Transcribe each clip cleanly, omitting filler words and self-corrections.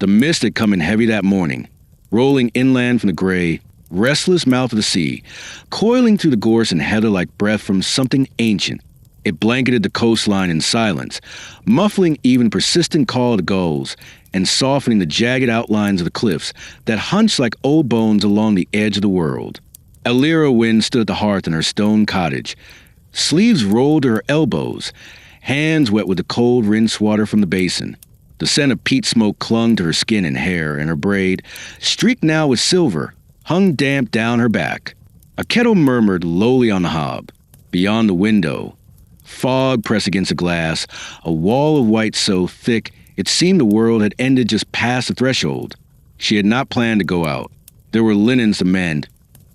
The mist had come in heavy that morning, rolling inland from the gray, restless mouth of the sea, coiling through the gorse and heather like breath from something ancient. It blanketed the coastline in silence, muffling even persistent call of the gulls and softening the jagged outlines of the cliffs that hunched like old bones along the edge of the world. Elira Wynne stood at the hearth in her stone cottage, sleeves rolled to her elbows, hands wet with the cold rinse water from the basin. The scent of peat smoke clung to her skin and hair, and her braid, streaked now with silver, hung damp down her back. A kettle murmured lowly on the hob. Beyond the window, fog pressed against the glass, a wall of white so thick it seemed the world had ended just past the threshold. She had not planned to go out. There were linens to mend,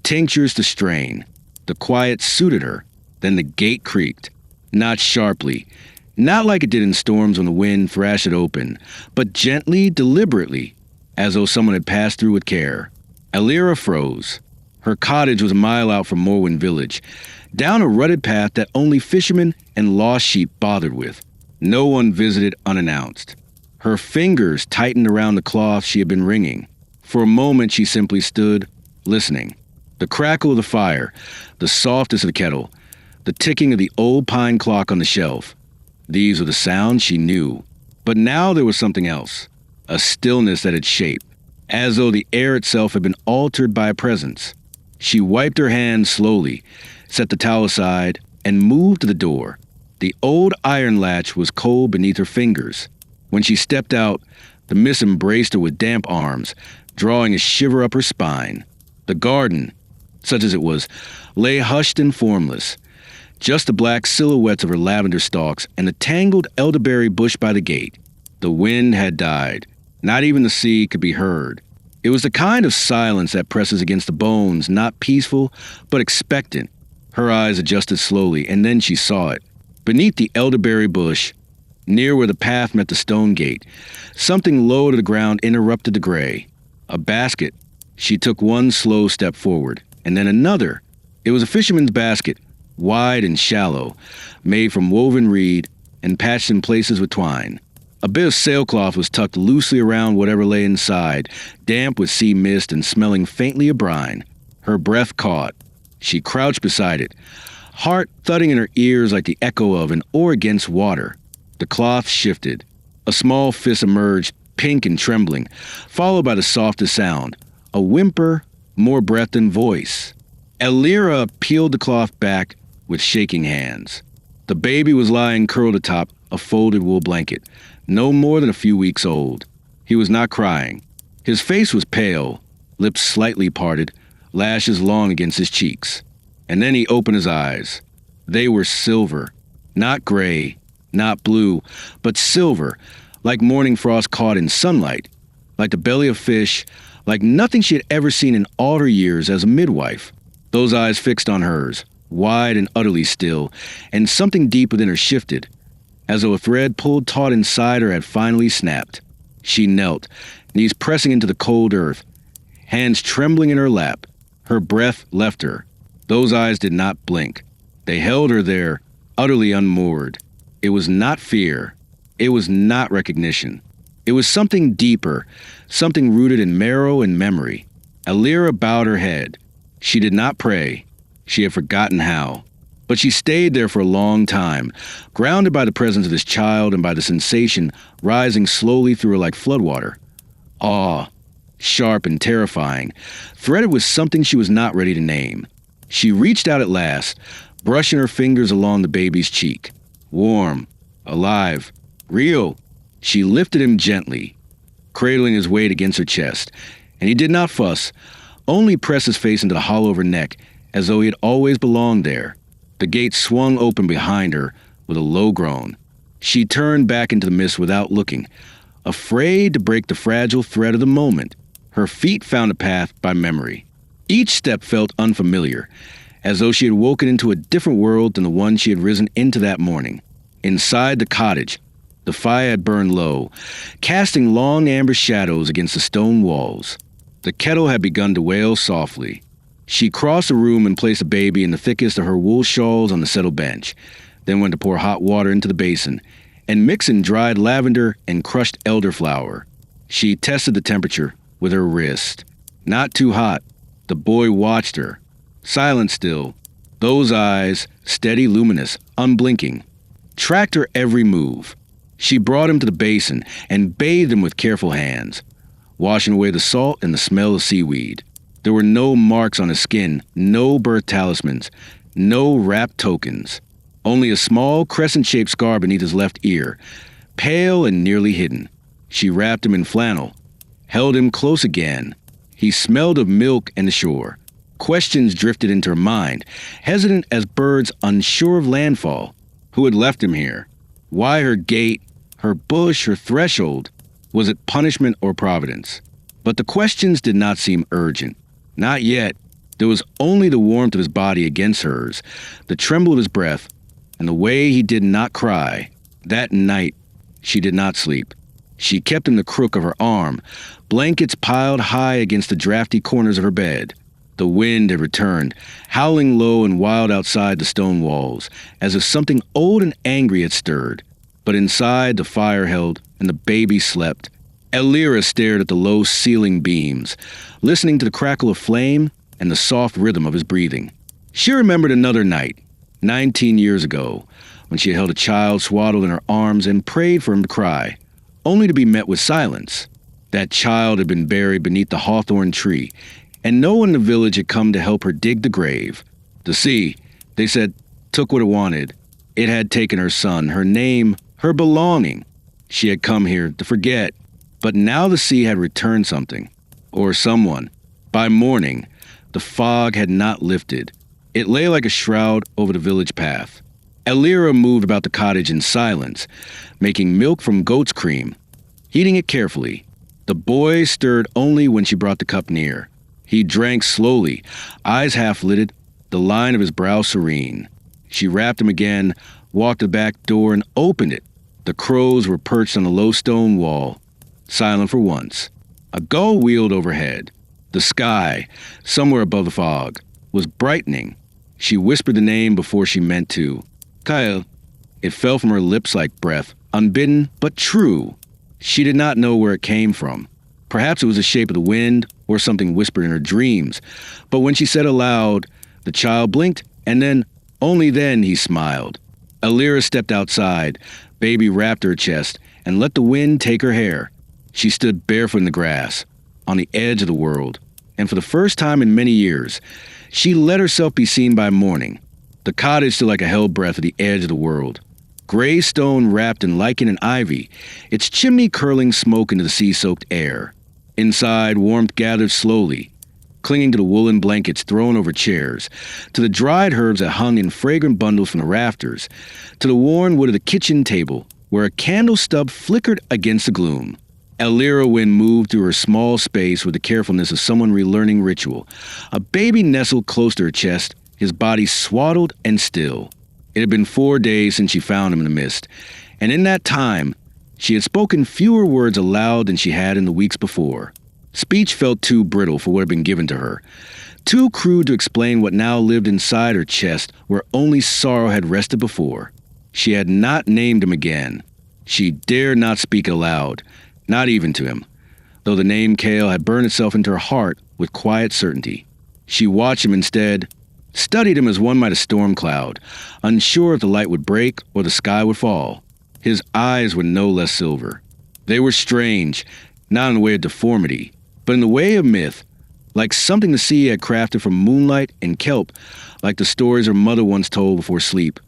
tinctures to strain. The quiet suited her. Then the gate creaked, not sharply, not like it did in storms when the wind thrashed it open, but gently, deliberately, as though someone had passed through with care. Elira froze. Her cottage was a mile out from Morwen village, down a rutted path that only fishermen and lost sheep bothered with. No one visited unannounced. Her fingers tightened around the cloth she had been wringing. For a moment she simply stood, listening. The crackle of the fire, the softness of the kettle, the ticking of the old pine clock on the shelf. These were the sounds she knew. But now there was something else, a stillness that had shape, as though the air itself had been altered by a presence. She wiped her hands slowly, set the towel aside, and moved to the door. The old iron latch was cold beneath her fingers. When she stepped out, the mist embraced her with damp arms, drawing a shiver up her spine. The garden, such as it was, lay hushed and formless. Just the black silhouettes of her lavender stalks and the tangled elderberry bush by the gate. The wind had died. Not even the sea could be heard. It was the kind of silence that presses against the bones, not peaceful, but expectant. Her eyes adjusted slowly, and then she saw it. Beneath the elderberry bush, near where the path met the stone gate, something low to the ground interrupted the gray. A basket. She took one slow step forward, and then another. It was a fisherman's basket, wide and shallow, made from woven reed and patched in places with twine. A bit of sailcloth was tucked loosely around whatever lay inside, damp with sea mist and smelling faintly of brine. Her breath caught. She crouched beside it, heart thudding in her ears like the echo of an oar against water. The cloth shifted. A small fist emerged, pink and trembling, followed by the softest sound, a whimper, more breath than voice. Elira peeled the cloth back with shaking hands. The baby was lying curled atop a folded wool blanket, no more than a few weeks old. He was not crying. His face was pale, lips slightly parted, lashes long against his cheeks. And then he opened his eyes. They were silver, not gray, not blue, but silver, like morning frost caught in sunlight, like the belly of fish, like nothing she had ever seen in all her years as a midwife. Those eyes fixed on hers, wide and utterly still, and something deep within her shifted, as though a thread pulled taut inside her had finally snapped. She knelt, knees pressing into the cold earth, hands trembling in her lap. Her breath left her. Those eyes did not blink. They held her there, utterly unmoored. It was not fear. It was not recognition. It was something deeper, something rooted in marrow and memory. Elira bowed her head. She did not pray. She had forgotten how. But she stayed there for a long time, grounded by the presence of this child and by the sensation rising slowly through her like floodwater. Awe, sharp and terrifying, threaded with something she was not ready to name. She reached out at last, brushing her fingers along the baby's cheek. Warm, alive, real. She lifted him gently, cradling his weight against her chest, and he did not fuss, only pressed his face into the hollow of her neck as though he had always belonged there. The gate swung open behind her with a low groan. She turned back into the mist without looking, afraid to break the fragile thread of the moment. Her feet found a path by memory. Each step felt unfamiliar, as though she had woken into a different world than the one she had risen into that morning. Inside the cottage, the fire had burned low, casting long amber shadows against the stone walls. The kettle had begun to wail softly. She crossed the room and placed the baby in the thickest of her wool shawls on the settled bench, then went to pour hot water into the basin and mix in dried lavender and crushed elderflower. She tested the temperature with her wrist. Not too hot. The boy watched her. Silent still. Those eyes, steady, luminous, unblinking. Tracked her every move. She brought him to the basin and bathed him with careful hands, washing away the salt and the smell of seaweed. There were no marks on his skin, no birth talismans, no wrapped tokens. Only a small crescent-shaped scar beneath his left ear, pale and nearly hidden. She wrapped him in flannel, held him close again. He smelled of milk and the shore. Questions drifted into her mind, hesitant as birds unsure of landfall. Who had left him here? Why her gate, her bush, her threshold? Was it punishment or providence? But the questions did not seem urgent. Not yet. There was only the warmth of his body against hers, the tremble of his breath, and the way he did not cry. That night, she did not sleep. She kept in the crook of her arm, blankets piled high against the drafty corners of her bed. The wind had returned, howling low and wild outside the stone walls, as if something old and angry had stirred. But inside, the fire held, and the baby slept. Elira stared at the low ceiling beams, listening to the crackle of flame and the soft rhythm of his breathing. She remembered another night, 19 years ago, when she held a child swaddled in her arms and prayed for him to cry, only to be met with silence. That child had been buried beneath the hawthorn tree, and no one in the village had come to help her dig the grave. The sea, they said, took what it wanted. It had taken her son, her name, her belonging. She had come here to forget, but now the sea had returned something, or someone. By morning, the fog had not lifted. It lay like a shroud over the village path. Elira moved about the cottage in silence, making milk from goat's cream, heating it carefully. The boy stirred only when she brought the cup near. He drank slowly, eyes half-lidded, the line of his brow serene. She wrapped him again, walked to the back door, and opened it. The crows were perched on the low stone wall, silent for once. A gull wheeled overhead. The sky, somewhere above the fog, was brightening. She whispered the name before she meant to. Kyle. It fell from her lips like breath, unbidden but true. She did not know where it came from. Perhaps it was the shape of the wind or something whispered in her dreams. But when she said aloud, the child blinked, and then, only then, he smiled. Elira stepped outside. Baby wrapped her chest and let the wind take her hair. She stood barefoot in the grass, on the edge of the world, and for the first time in many years, she let herself be seen by morning. The cottage stood like a held breath at the edge of the world. Gray stone wrapped in lichen and ivy, its chimney curling smoke into the sea-soaked air. Inside, warmth gathered slowly, clinging to the woolen blankets thrown over chairs, to the dried herbs that hung in fragrant bundles from the rafters, to the worn wood of the kitchen table, where a candle stub flickered against the gloom. Elira Wynn moved through her small space with the carefulness of someone relearning ritual. A baby nestled close to her chest, his body swaddled and still. It had been 4 days since she found him in the mist, and in that time, she had spoken fewer words aloud than she had in the weeks before. Speech felt too brittle for what had been given to her, too crude to explain what now lived inside her chest where only sorrow had rested before. She had not named him again. She dared not speak aloud, not even to him, though the name Kale had burned itself into her heart with quiet certainty. She watched him instead, studied him as one might a storm cloud, unsure if the light would break or the sky would fall. His eyes were no less silver. They were strange, not in the way of deformity, but in the way of myth, like something the sea had crafted from moonlight and kelp, like the stories her mother once told before sleep.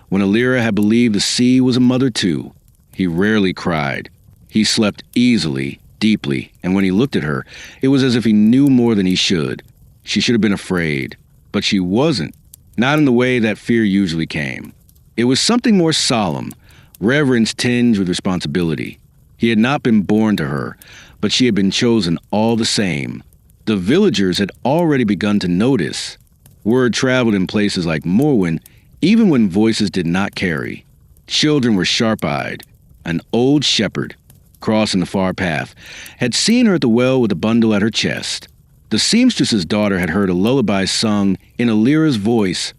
When Elira had believed the sea was a mother too, he rarely cried. He slept easily, deeply, and when he looked at her, it was as if he knew more than he should. She should have been afraid, but she wasn't, not in the way that fear usually came. It was something more solemn, reverence tinged with responsibility. He had not been born to her, but she had been chosen all the same. The villagers had already begun to notice. Word traveled in places like Morwen, even when voices did not carry. Children were sharp-eyed. An old shepherd, crossing the far path, had seen her at the well with a bundle at her chest. The seamstress's daughter had heard a lullaby sung in Elira's voice,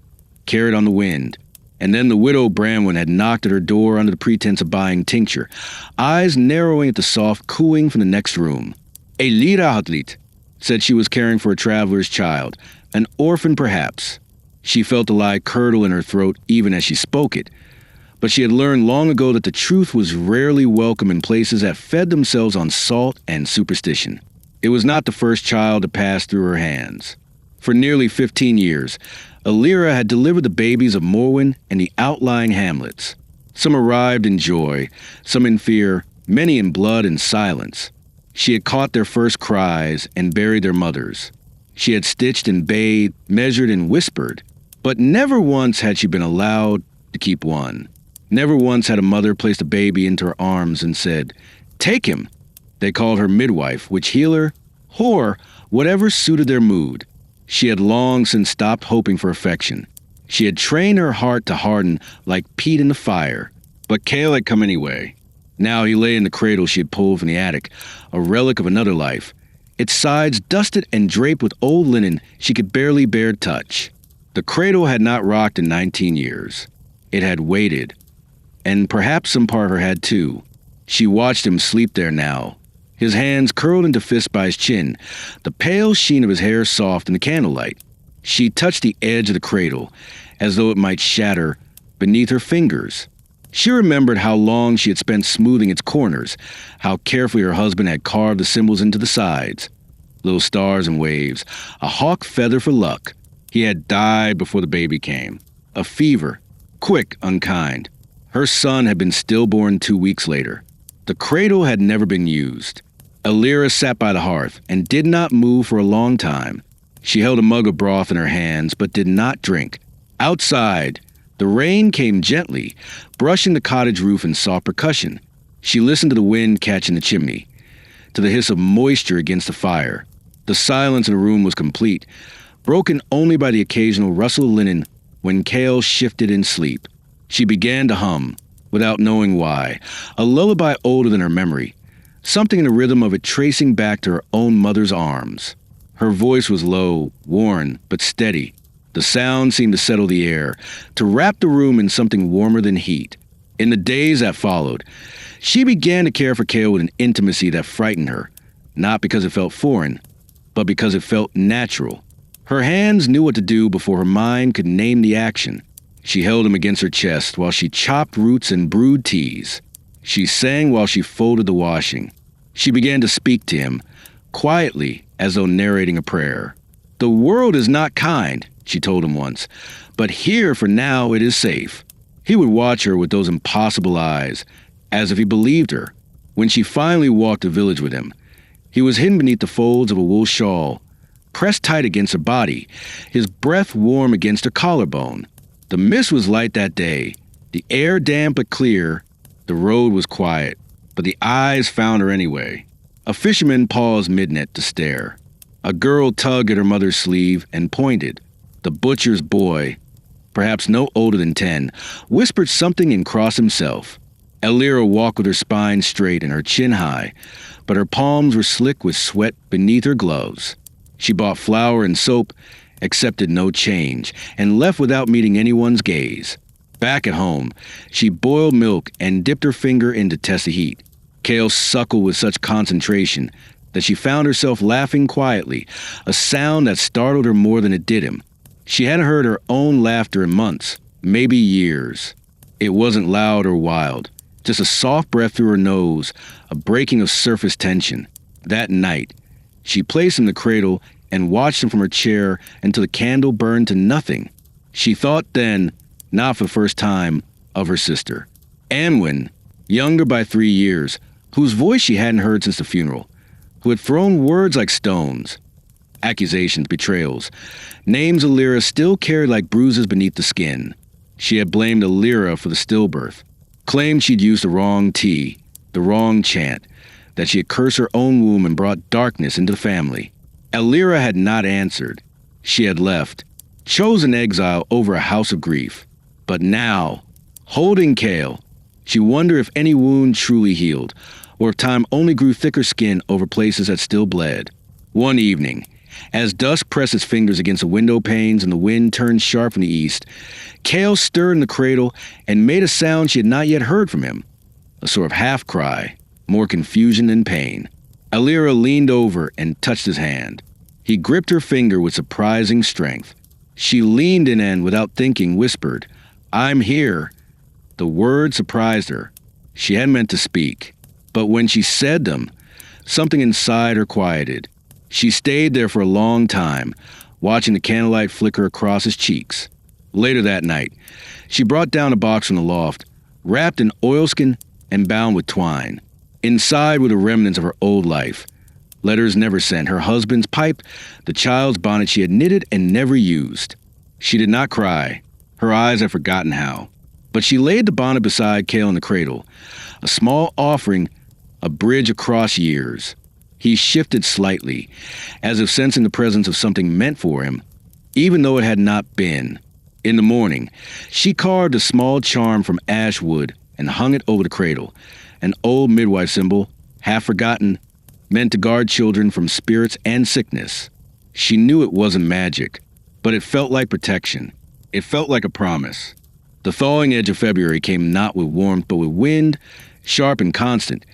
carried on the wind. And then the widow Bramwin had knocked at her door under the pretense of buying tincture, eyes narrowing at the soft cooing from the next room. Elira Hadlit said she was caring for a traveler's child, an orphan perhaps. She felt the lie curdle in her throat even as she spoke it, but she had learned long ago that the truth was rarely welcome in places that fed themselves on salt and superstition. It was not the first child to pass through her hands. For nearly 15 years, Elira had delivered the babies of Morwen and the outlying hamlets. Some arrived in joy, some in fear, many in blood and silence. She had caught their first cries and buried their mothers. She had stitched and bathed, measured and whispered, but never once had she been allowed to keep one. Never once had a mother placed a baby into her arms and said, "Take him." They called her midwife, witch healer, whore, whatever suited their mood. She had long since stopped hoping for affection. She had trained her heart to harden like peat in the fire. But Cale had come anyway. Now he lay in the cradle she had pulled from the attic, a relic of another life, its sides dusted and draped with old linen she could barely bear touch. The cradle had not rocked in 19 years. It had waited. And perhaps some part of her had too. She watched him sleep there now, his hands curled into fists by his chin, the pale sheen of his hair soft in the candlelight. She touched the edge of the cradle, as though it might shatter beneath her fingers. She remembered how long she had spent smoothing its corners, how carefully her husband had carved the symbols into the sides. Little stars and waves, a hawk feather for luck. He had died before the baby came. A fever, quick, unkind. Her son had been stillborn 2 weeks later. The cradle had never been used. Elira sat by the hearth and did not move for a long time. She held a mug of broth in her hands but did not drink. Outside, the rain came gently, brushing the cottage roof in soft percussion. She listened to the wind catching the chimney, to the hiss of moisture against the fire. The silence in the room was complete, broken only by the occasional rustle of linen when Cale shifted in sleep. She began to hum, without knowing why, a lullaby older than her memory, something in the rhythm of it tracing back to her own mother's arms. Her voice was low, worn, but steady. The sound seemed to settle the air, to wrap the room in something warmer than heat. In the days that followed, she began to care for Cale with an intimacy that frightened her, not because it felt foreign, but because it felt natural. Her hands knew what to do before her mind could name the action. She held him against her chest while she chopped roots and brewed teas. She sang while she folded the washing. She began to speak to him, quietly, as though narrating a prayer. "The world is not kind," she told him once, "but here for now it is safe." He would watch her with those impossible eyes, as if he believed her. When she finally walked the village with him, he was hidden beneath the folds of a wool shawl, pressed tight against her body, his breath warm against her collarbone. The mist was light that day, the air damp but clear. The road was quiet, but the eyes found her anyway. A fisherman paused mid-net to stare. A girl tugged at her mother's sleeve and pointed. The butcher's boy, perhaps no older than 10, whispered something in cross himself. Elira walked with her spine straight and her chin high, but her palms were slick with sweat beneath her gloves. She bought flour and soap, accepted no change, and left without meeting anyone's gaze. Back at home, she boiled milk and dipped her finger in to test the heat. Cale suckled with such concentration that she found herself laughing quietly, a sound that startled her more than it did him. She hadn't heard her own laughter in months, maybe years. It wasn't loud or wild, just a soft breath through her nose, a breaking of surface tension. That night, she placed him in the cradle and watched him from her chair until the candle burned to nothing. She thought then, not for the first time, of her sister. Anwen, younger by 3 years, whose voice she hadn't heard since the funeral, who had thrown words like stones. Accusations, betrayals, names Elira still carried like bruises beneath the skin. She had blamed Elira for the stillbirth, claimed she'd used the wrong tea, the wrong chant, that she had cursed her own womb and brought darkness into the family. Elira had not answered. She had left, chosen exile over a house of grief. But now, holding Cale, she wondered if any wound truly healed, or if time only grew thicker skin over places that still bled. One evening, As dusk pressed its fingers against the window panes and the wind turned sharp from the east, Kale stirred in the cradle and made a sound she had not yet heard from him, a sort of half-cry, more confusion than pain. Alira leaned over and touched his hand. He gripped her finger with surprising strength. She leaned in and, without thinking, whispered, "I'm here." The word surprised her. She hadn't meant to speak. But when she said them, something inside her quieted. She stayed there for a long time, watching the candlelight flicker across his cheeks. Later that night, she brought down a box from the loft, wrapped in oilskin and bound with twine. Inside were the remnants of her old life. Letters never sent, her husband's pipe, the child's bonnet she had knitted and never used. She did not cry. Her eyes had forgotten how. But she laid the bonnet beside Kale in the cradle, a small offering, a bridge across years. He shifted slightly, as if sensing the presence of something meant for him, even though it had not been. In the morning, she carved a small charm from ash wood and hung it over the cradle, an old midwife symbol, half forgotten, meant to guard children from spirits and sickness. She knew it wasn't magic, but it felt like protection. It felt like a promise. The thawing edge of February came not with warmth, but with wind, sharp and constant,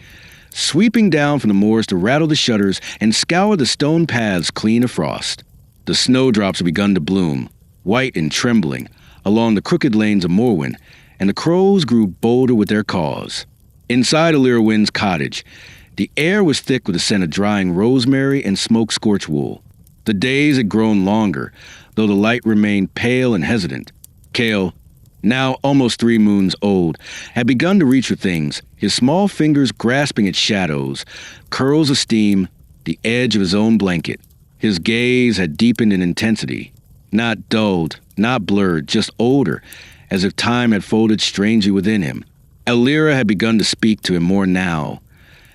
sweeping down from the moors to rattle the shutters and scour the stone paths clean of frost. The snowdrops had begun to bloom, white and trembling, along the crooked lanes of Morwen, and the crows grew bolder with their caws. Inside Alira Wynn's cottage, the air was thick with the scent of drying rosemary and smoke-scorched wool. The days had grown longer, though the light remained pale and hesitant. Kale, now almost 3 moons old, had begun to reach for things, his small fingers grasping at shadows, curls of steam, the edge of his own blanket. His gaze had deepened in intensity, not dulled, not blurred, just older, as if time had folded strangely within him. Alira had begun to speak to him more now,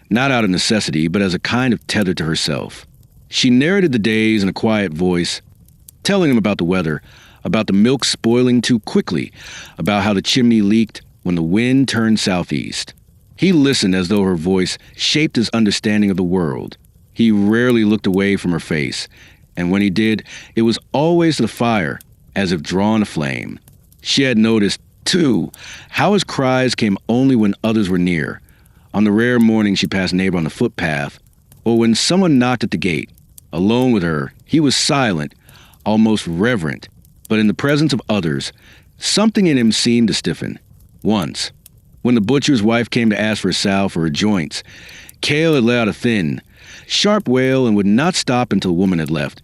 not out of necessity, but as a kind of tether to herself. She narrated the days in a quiet voice, telling him about the weather, about the milk spoiling too quickly, about how the chimney leaked when the wind turned southeast. He listened as though her voice shaped his understanding of the world. He rarely looked away from her face, and when he did, it was always to the fire, as if drawn aflame. She had noticed, too, how his cries came only when others were near, on the rare morning she passed a neighbor on the footpath, or when someone knocked at the gate. Alone with her, he was silent, almost reverent, but in the presence of others, something in him seemed to stiffen. Once, when the butcher's wife came to ask for a salve for her joints, Kale had let out a thin, sharp wail and would not stop until the woman had left,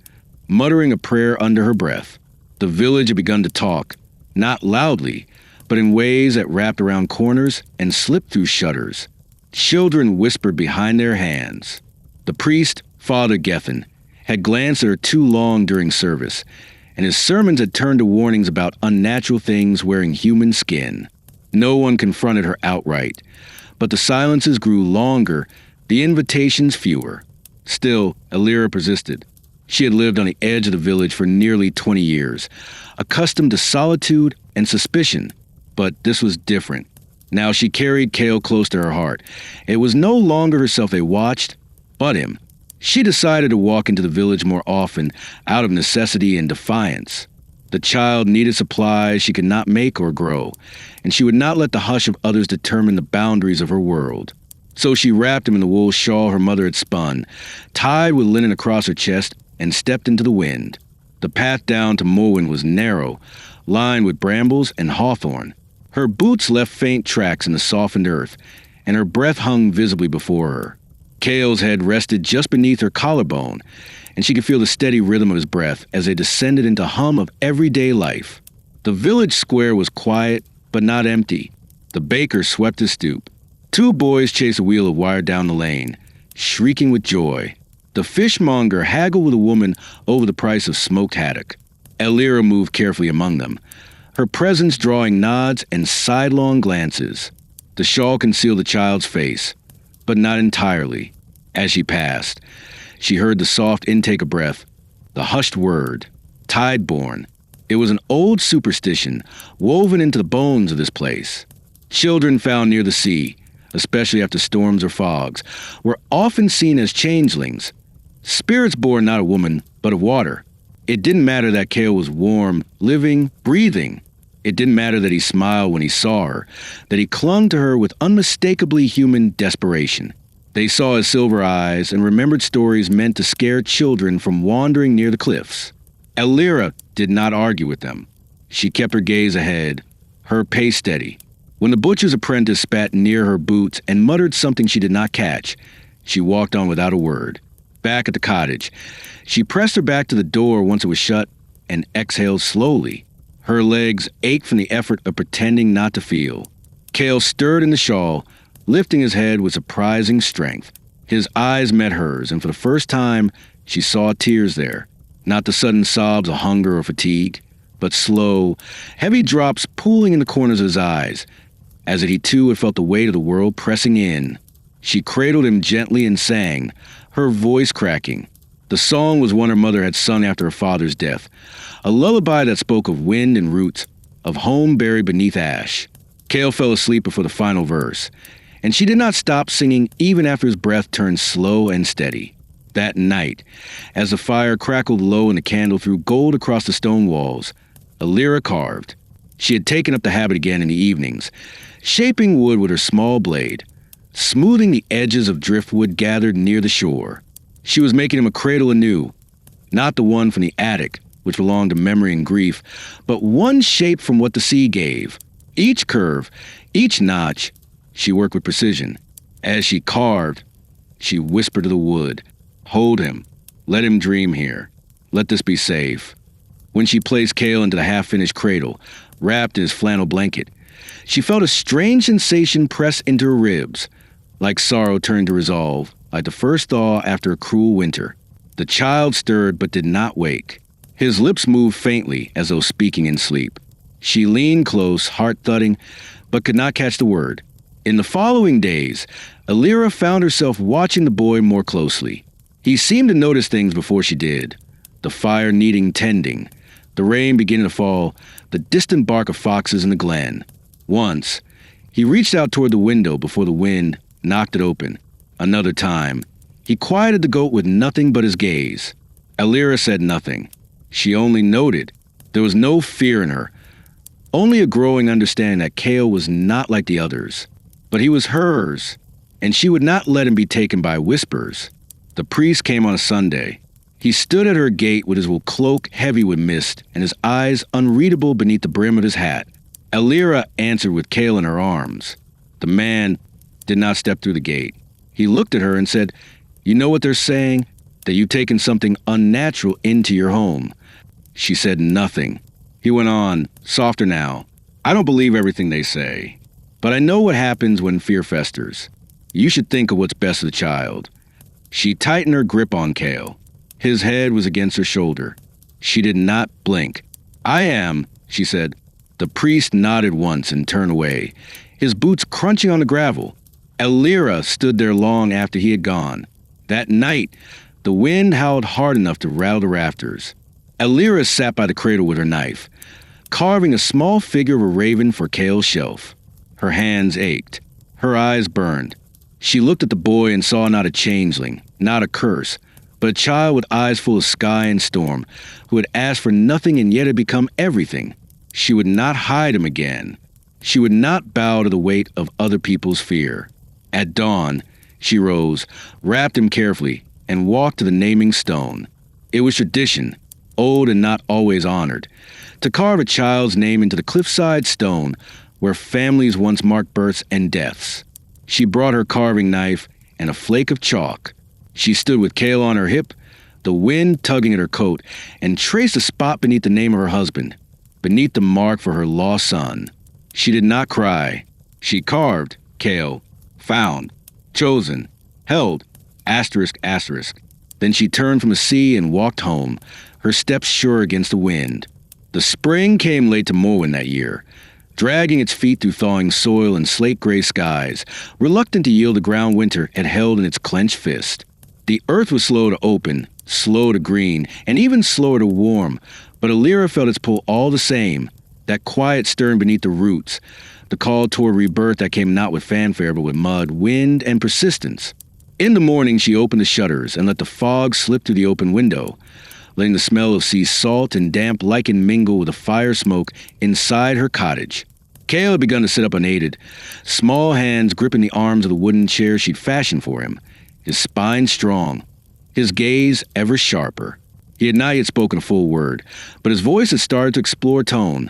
muttering a prayer under her breath. The village had begun to talk, not loudly, but in ways that wrapped around corners and slipped through shutters. Children whispered behind their hands. The priest, Father Gethin, had glanced at her too long during service, and his sermons had turned to warnings about unnatural things wearing human skin. No one confronted her outright, but the silences grew longer, the invitations fewer. Still, Alira persisted. She had lived on the edge of the village for nearly 20 years, accustomed to solitude and suspicion, but this was different. Now she carried Kale close to her heart. It was no longer herself they watched, but him. She decided to walk into the village more often, out of necessity and defiance. The child needed supplies she could not make or grow, and she would not let the hush of others determine the boundaries of her world. So she wrapped him in the wool shawl her mother had spun, tied with linen across her chest, and stepped into the wind. The path down to Morwen was narrow, lined with brambles and hawthorn. Her boots left faint tracks in the softened earth, and her breath hung visibly before her. Kale's head rested just beneath her collarbone, and she could feel the steady rhythm of his breath as they descended into hum of everyday life. The village square was quiet, but not empty. The baker swept his stoop. 2 boys chased a wheel of wire down the lane, shrieking with joy. The fishmonger haggled with a woman over the price of smoked haddock. Alira moved carefully among them, her presence drawing nods and sidelong glances. The shawl concealed the child's face, but not entirely. As she passed, she heard the soft intake of breath, the hushed word, tideborn. It was an old superstition woven into the bones of this place. Children found near the sea, especially after storms or fogs, were often seen as changelings, Spirits born not of woman, but of water. It didn't matter that Kale was warm, living, breathing. It didn't matter that he smiled when he saw her, that he clung to her with unmistakably human desperation. They saw his silver eyes and remembered stories meant to scare children from wandering near the cliffs. Elira did not argue with them. She kept her gaze ahead, her pace steady. When the butcher's apprentice spat near her boots and muttered something she did not catch, she walked on without a word. Back at the cottage, she pressed her back to the door once it was shut and exhaled slowly. Her legs ached from the effort of pretending not to feel. Kale stirred in the shawl, lifting his head with surprising strength. His eyes met hers, and for the first time, she saw tears there. Not the sudden sobs of hunger or fatigue, but slow, heavy drops pooling in the corners of his eyes, as if he too had felt the weight of the world pressing in. She cradled him gently and sang, her voice cracking. The song was one her mother had sung after her father's death, a lullaby that spoke of wind and roots, of home buried beneath ash. Kale fell asleep before the final verse, and she did not stop singing even after his breath turned slow and steady. That night, as the fire crackled low and the candle threw gold across the stone walls, Elira carved. She had taken up the habit again in the evenings, shaping wood with her small blade, smoothing the edges of driftwood gathered near the shore. She was making him a cradle anew, not the one from the attic, which belonged to memory and grief, but one shaped from what the sea gave. Each curve, each notch, she worked with precision. As she carved, she whispered to the wood, "Hold him. Let him dream here. Let this be safe." When she placed Kale into the half-finished cradle, wrapped in his flannel blanket, she felt a strange sensation press into her ribs, like sorrow turned to resolve, like the first thaw after a cruel winter. The child stirred but did not wake. His lips moved faintly as though speaking in sleep. She leaned close, heart thudding, but could not catch the word. In the following days, Elira found herself watching the boy more closely. He seemed to notice things before she did. The fire needing tending, the rain beginning to fall, the distant bark of foxes in the glen. Once, he reached out toward the window before the wind knocked it open. Another time, he quieted the goat with nothing but his gaze. Elira said nothing. She only noted. There was no fear in her, only a growing understanding that Kale was not like the others. But he was hers, and she would not let him be taken by whispers. The priest came on a Sunday. He stood at her gate with his wool cloak heavy with mist and his eyes unreadable beneath the brim of his hat. Elira answered with Kale in her arms. The man did not step through the gate. He looked at her and said, "You know what they're saying? That you've taken something unnatural into your home." She said nothing. He went on, softer now. "I don't believe everything they say, but I know what happens when fear festers. You should think of what's best for the child." She tightened her grip on Kale. His head was against her shoulder. She did not blink. "I am," she said. The priest nodded once and turned away, his boots crunching on the gravel. Elira stood there long after he had gone. That night, the wind howled hard enough to rattle the rafters. Elira sat by the cradle with her knife, carving a small figure of a raven for Kale's shelf. Her hands ached. Her eyes burned. She looked at the boy and saw not a changeling, not a curse, but a child with eyes full of sky and storm, who had asked for nothing and yet had become everything. She would not hide him again. She would not bow to the weight of other people's fear. At dawn, she rose, wrapped him carefully, and walked to the naming stone. It was tradition, old and not always honored, to carve a child's name into the cliffside stone where families once marked births and deaths. She brought her carving knife and a flake of chalk. She stood with Kale on her hip, the wind tugging at her coat, and traced a spot beneath the name of her husband, beneath the mark for her lost son. She did not cry. She carved, Kale, found, chosen, held, asterisk, asterisk. Then she turned from the sea and walked home, her steps sure against the wind. The spring came late to Morwen that year, dragging its feet through thawing soil and slate-gray skies, reluctant to yield the ground winter had held in its clenched fist. The earth was slow to open, slow to green, and even slower to warm, but Elira felt its pull all the same, that quiet stirring beneath the roots, the call toward rebirth that came not with fanfare but with mud, wind, and persistence. In the morning, she opened the shutters and let the fog slip through the open window, letting the smell of sea salt and damp lichen mingle with the fire smoke inside her cottage. Cale had begun to sit up unaided, small hands gripping the arms of the wooden chair she'd fashioned for him, his spine strong, his gaze ever sharper. He had not yet spoken a full word, but his voice had started to explore tone.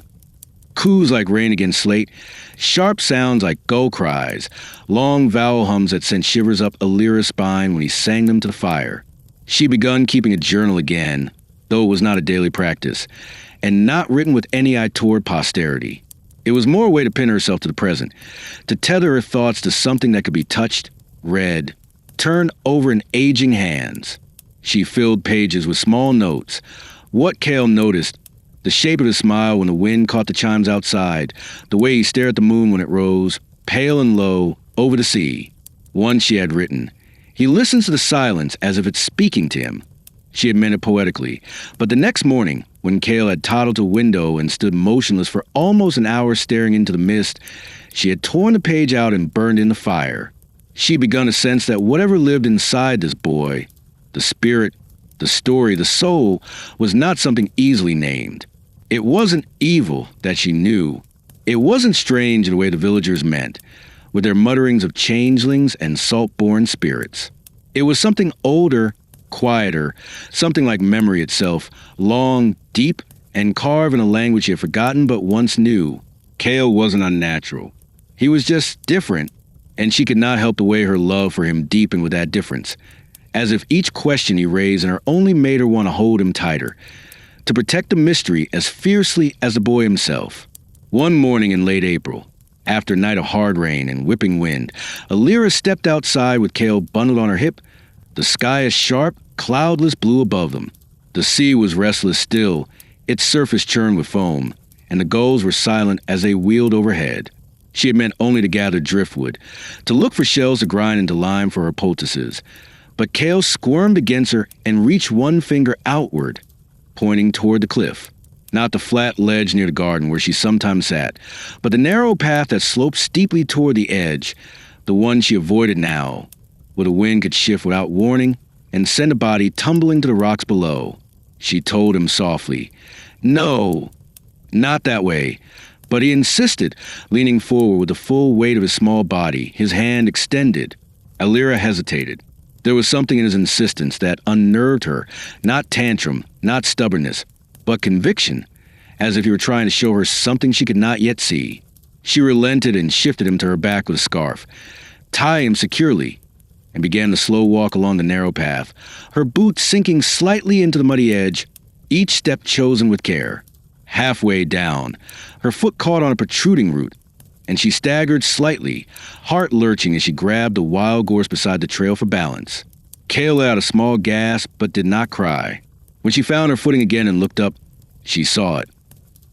Coos like rain against slate, sharp sounds like gull cries, long vowel hums that sent shivers up Alira's spine when he sang them to the fire. She'd begun keeping a journal again, though it was not a daily practice, and not written with any eye toward posterity. It was more a way to pin herself to the present, to tether her thoughts to something that could be touched, read, turned over in aging hands. She filled pages with small notes. What Cale noticed, the shape of his smile when the wind caught the chimes outside, the way he stared at the moon when it rose, pale and low, over the sea. One she had written, "He listens to the silence as if it's speaking to him." She had meant it poetically, but the next morning, when Cale had toddled to a window and stood motionless for almost an hour staring into the mist, she had torn the page out and burned in the fire. She'd begun to sense that whatever lived inside this boy, the spirit, the story, the soul, was not something easily named. It wasn't evil that she knew. It wasn't strange in the way the villagers meant, with their mutterings of changelings and salt-born spirits. It was something older, quieter, something like memory itself, long, deep, and carved in a language he had forgotten but once knew. Cale wasn't unnatural. He was just different, and she could not help the way her love for him deepened with that difference, as if each question he raised in her only made her want to hold him tighter, to protect the mystery as fiercely as the boy himself. One morning in late April, after a night of hard rain and whipping wind, Alira stepped outside with Cale bundled on her hip, the sky a sharp, cloudless blue above them. The sea was restless still, its surface churned with foam, and the gulls were silent as they wheeled overhead. She had meant only to gather driftwood, to look for shells to grind into lime for her poultices. But Cale squirmed against her and reached one finger outward, pointing toward the cliff. Not the flat ledge near the garden where she sometimes sat, but the narrow path that sloped steeply toward the edge, the one she avoided now, where the wind could shift without warning and send a body tumbling to the rocks below. She told him softly, "No, not that way." But he insisted, leaning forward with the full weight of his small body, his hand extended. Alira hesitated. There was something in his insistence that unnerved her, not tantrum, not stubbornness, but conviction, as if he were trying to show her something she could not yet see. She relented and shifted him to her back with a scarf, tying him securely, and began the slow walk along the narrow path, her boots sinking slightly into the muddy edge, each step chosen with care. Halfway down, her foot caught on a protruding root, and she staggered slightly, heart lurching as she grabbed the wild gorse beside the trail for balance. Cale let out a small gasp but did not cry. When she found her footing again and looked up, she saw it.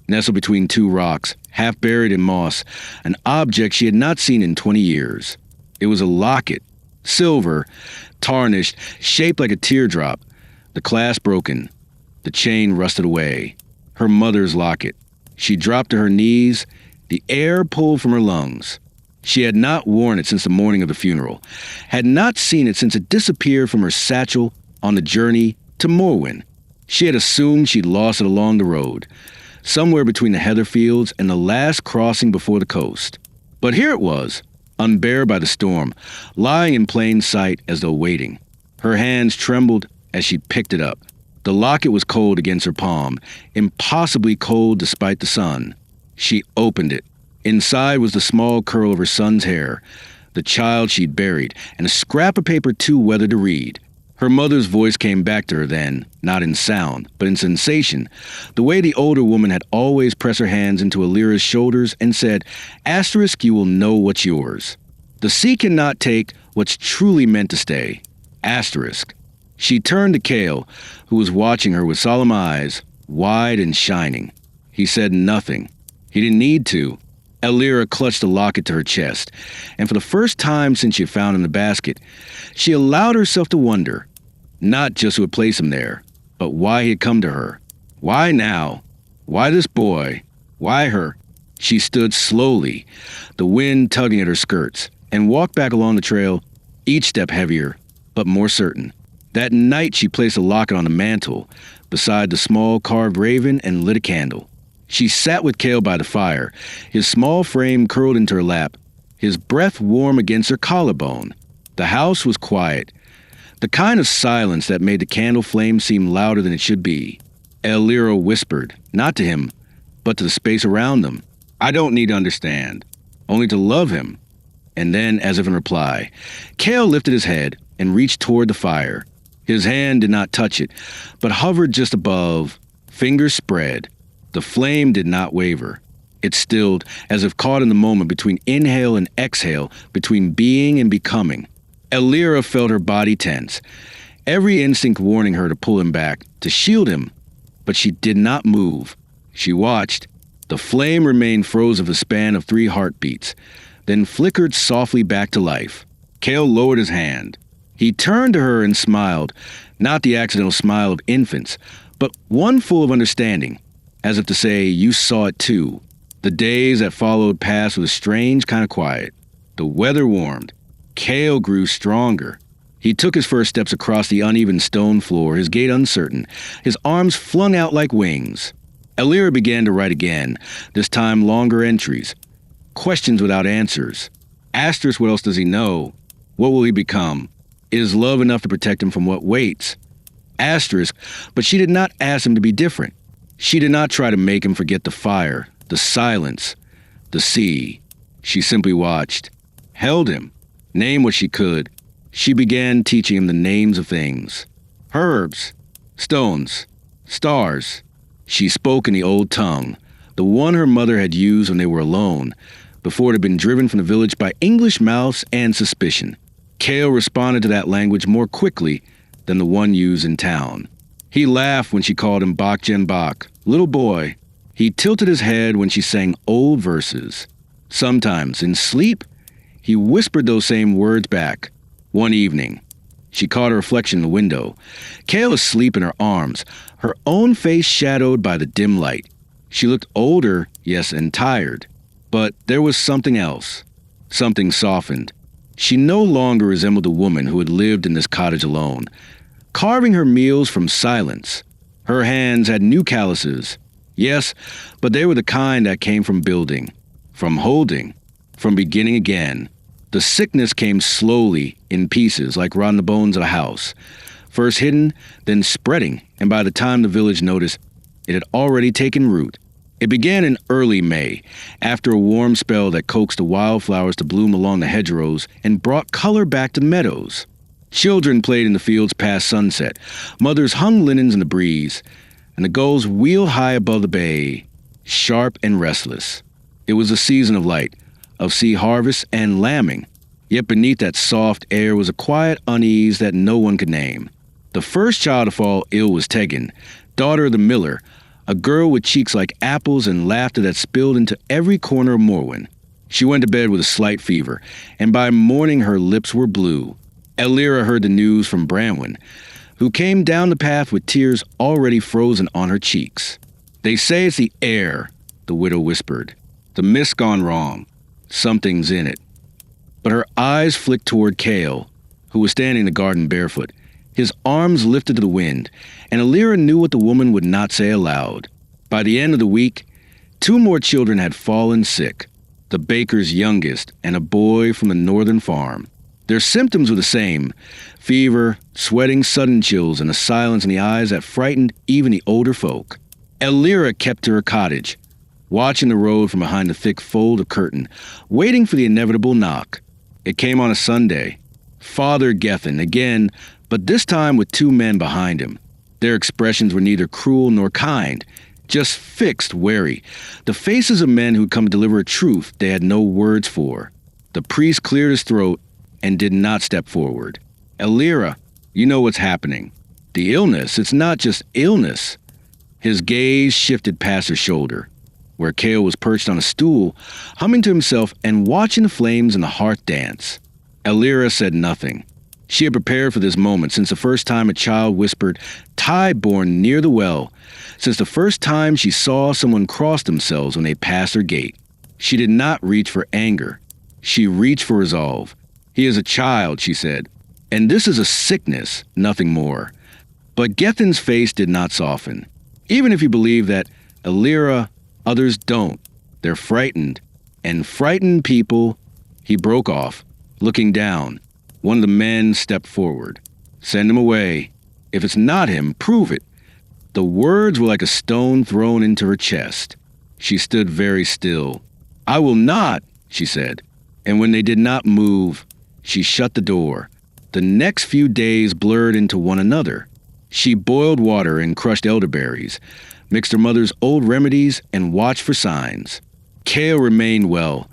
Nestled between two rocks, half buried in moss, an object she had not seen in 20 years. It was a locket, silver, tarnished, shaped like a teardrop, the clasp broken, the chain rusted away. Her mother's locket. She dropped to her knees, the air pulled from her lungs. She had not worn it since the morning of the funeral, had not seen it since it disappeared from her satchel on the journey to Morwen. She had assumed she'd lost it along the road, somewhere between the heather fields and the last crossing before the coast. But here it was, unbared by the storm, lying in plain sight as though waiting. Her hands trembled as she picked it up. The locket was cold against her palm, impossibly cold despite the sun. She opened it. Inside was the small curl of her son's hair, the child she'd buried, and a scrap of paper too weathered to read. Her mother's voice came back to her then, not in sound, but in sensation, the way the older woman had always pressed her hands into Alira's shoulders and said, "Asterisk, you will know what's yours. The sea cannot take what's truly meant to stay. Asterisk." She turned to Cale, who was watching her with solemn eyes, wide and shining. He said nothing. He didn't need to. Alira clutched the locket to her chest, and for the first time since she had found it in the basket, she allowed herself to wonder, not just who had placed him there, but why he had come to her. Why now? Why this boy? Why her? She stood slowly, the wind tugging at her skirts, and walked back along the trail, each step heavier, but more certain. That night she placed a locket on the mantel, beside the small carved raven, and lit a candle. She sat with Cale by the fire, his small frame curled into her lap, his breath warm against her collarbone. The house was quiet, the kind of silence that made the candle flame seem louder than it should be. Elira whispered, not to him, but to the space around them. "I don't need to understand, only to love him." And then, as if in reply, Cale lifted his head and reached toward the fire. His hand did not touch it, but hovered just above, fingers spread. The flame did not waver. It stilled, as if caught in the moment between inhale and exhale, between being and becoming. Elira felt her body tense, every instinct warning her to pull him back, to shield him. But she did not move. She watched. The flame remained frozen for a span of 3 heartbeats, then flickered softly back to life. Cale lowered his hand. He turned to her and smiled, not the accidental smile of infants, but one full of understanding, as if to say, you saw it too. The days that followed passed with a strange kind of quiet. The weather warmed. Cale grew stronger. He took his first steps across the uneven stone floor, his gait uncertain, his arms flung out like wings. Elira began to write again, this time longer entries. Questions without answers. Asterisk, what else does he know? What will he become? Is love enough to protect him from what waits? Asterisk, but she did not ask him to be different. She did not try to make him forget the fire, the silence, the sea. She simply watched, held him, named what she could. She began teaching him the names of things. Herbs, stones, stars. She spoke in the old tongue, the one her mother had used when they were alone, before it had been driven from the village by English mouths and suspicion. Cale responded to that language more quickly than the one used in town. He laughed when she called him Bak Jen Bak, little boy. He tilted his head when she sang old verses. Sometimes, in sleep, he whispered those same words back. One evening, she caught a reflection in the window. Cale asleep in her arms, her own face shadowed by the dim light. She looked older, yes, and tired. But there was something else. Something softened. She no longer resembled the woman who had lived in this cottage alone, carving her meals from silence. Her hands had new calluses. Yes, but they were the kind that came from building, from holding, from beginning again. The sickness came slowly, in pieces, like rotting the bones of a house. First hidden, then spreading, and by the time the village noticed, it had already taken root. It began in early May, after a warm spell that coaxed the wildflowers to bloom along the hedgerows and brought color back to the meadows. Children played in the fields past sunset. Mothers hung linens in the breeze, and the gulls wheeled high above the bay, sharp and restless. It was a season of light, of sea harvest and lambing. Yet beneath that soft air was a quiet unease that no one could name. The first child to fall ill was Tegan, daughter of the miller, a girl with cheeks like apples and laughter that spilled into every corner of Morwen. She went to bed with a slight fever, and by morning her lips were blue. Elira heard the news from Branwen, who came down the path with tears already frozen on her cheeks. "They say it's the air," the widow whispered. "The mist's gone wrong. Something's in it." But her eyes flicked toward Cale, who was standing in the garden barefoot, his arms lifted to the wind, and Elira knew what the woman would not say aloud. By the end of the week, 2 more children had fallen sick, the baker's youngest and a boy from the northern farm. Their symptoms were the same: fever, sweating, sudden chills, and a silence in the eyes that frightened even the older folk. Elira kept to her cottage, watching the road from behind the thick fold of curtain, waiting for the inevitable knock. It came on a Sunday. Father Gethin again, but this time with 2 men behind him. Their expressions were neither cruel nor kind, just fixed, wary, the faces of men who'd come to deliver a truth they had no words for. The priest cleared his throat and did not step forward. "Elira, you know what's happening. The illness, it's not just illness." His gaze shifted past her shoulder, where Cale was perched on a stool, humming to himself and watching the flames in the hearth dance. Elira said nothing. She had prepared for this moment since the first time a child whispered, "Tide-born near the well," since the first time she saw someone cross themselves when they passed her gate. She did not reach for anger. She reached for resolve. "He is a child," she said. And this is a sickness, nothing more. But Gethin's face did not soften. Even if you believe that Elira, others don't. They're frightened. And frightened people, he broke off, looking down. One of the men stepped forward. Send him away. If it's not him, prove it. The words were like a stone thrown into her chest. She stood very still. I will not, she said. And when they did not move, she shut the door. The next few days blurred into one another. She boiled water and crushed elderberries, mixed her mother's old remedies, and watched for signs. Kale remained well,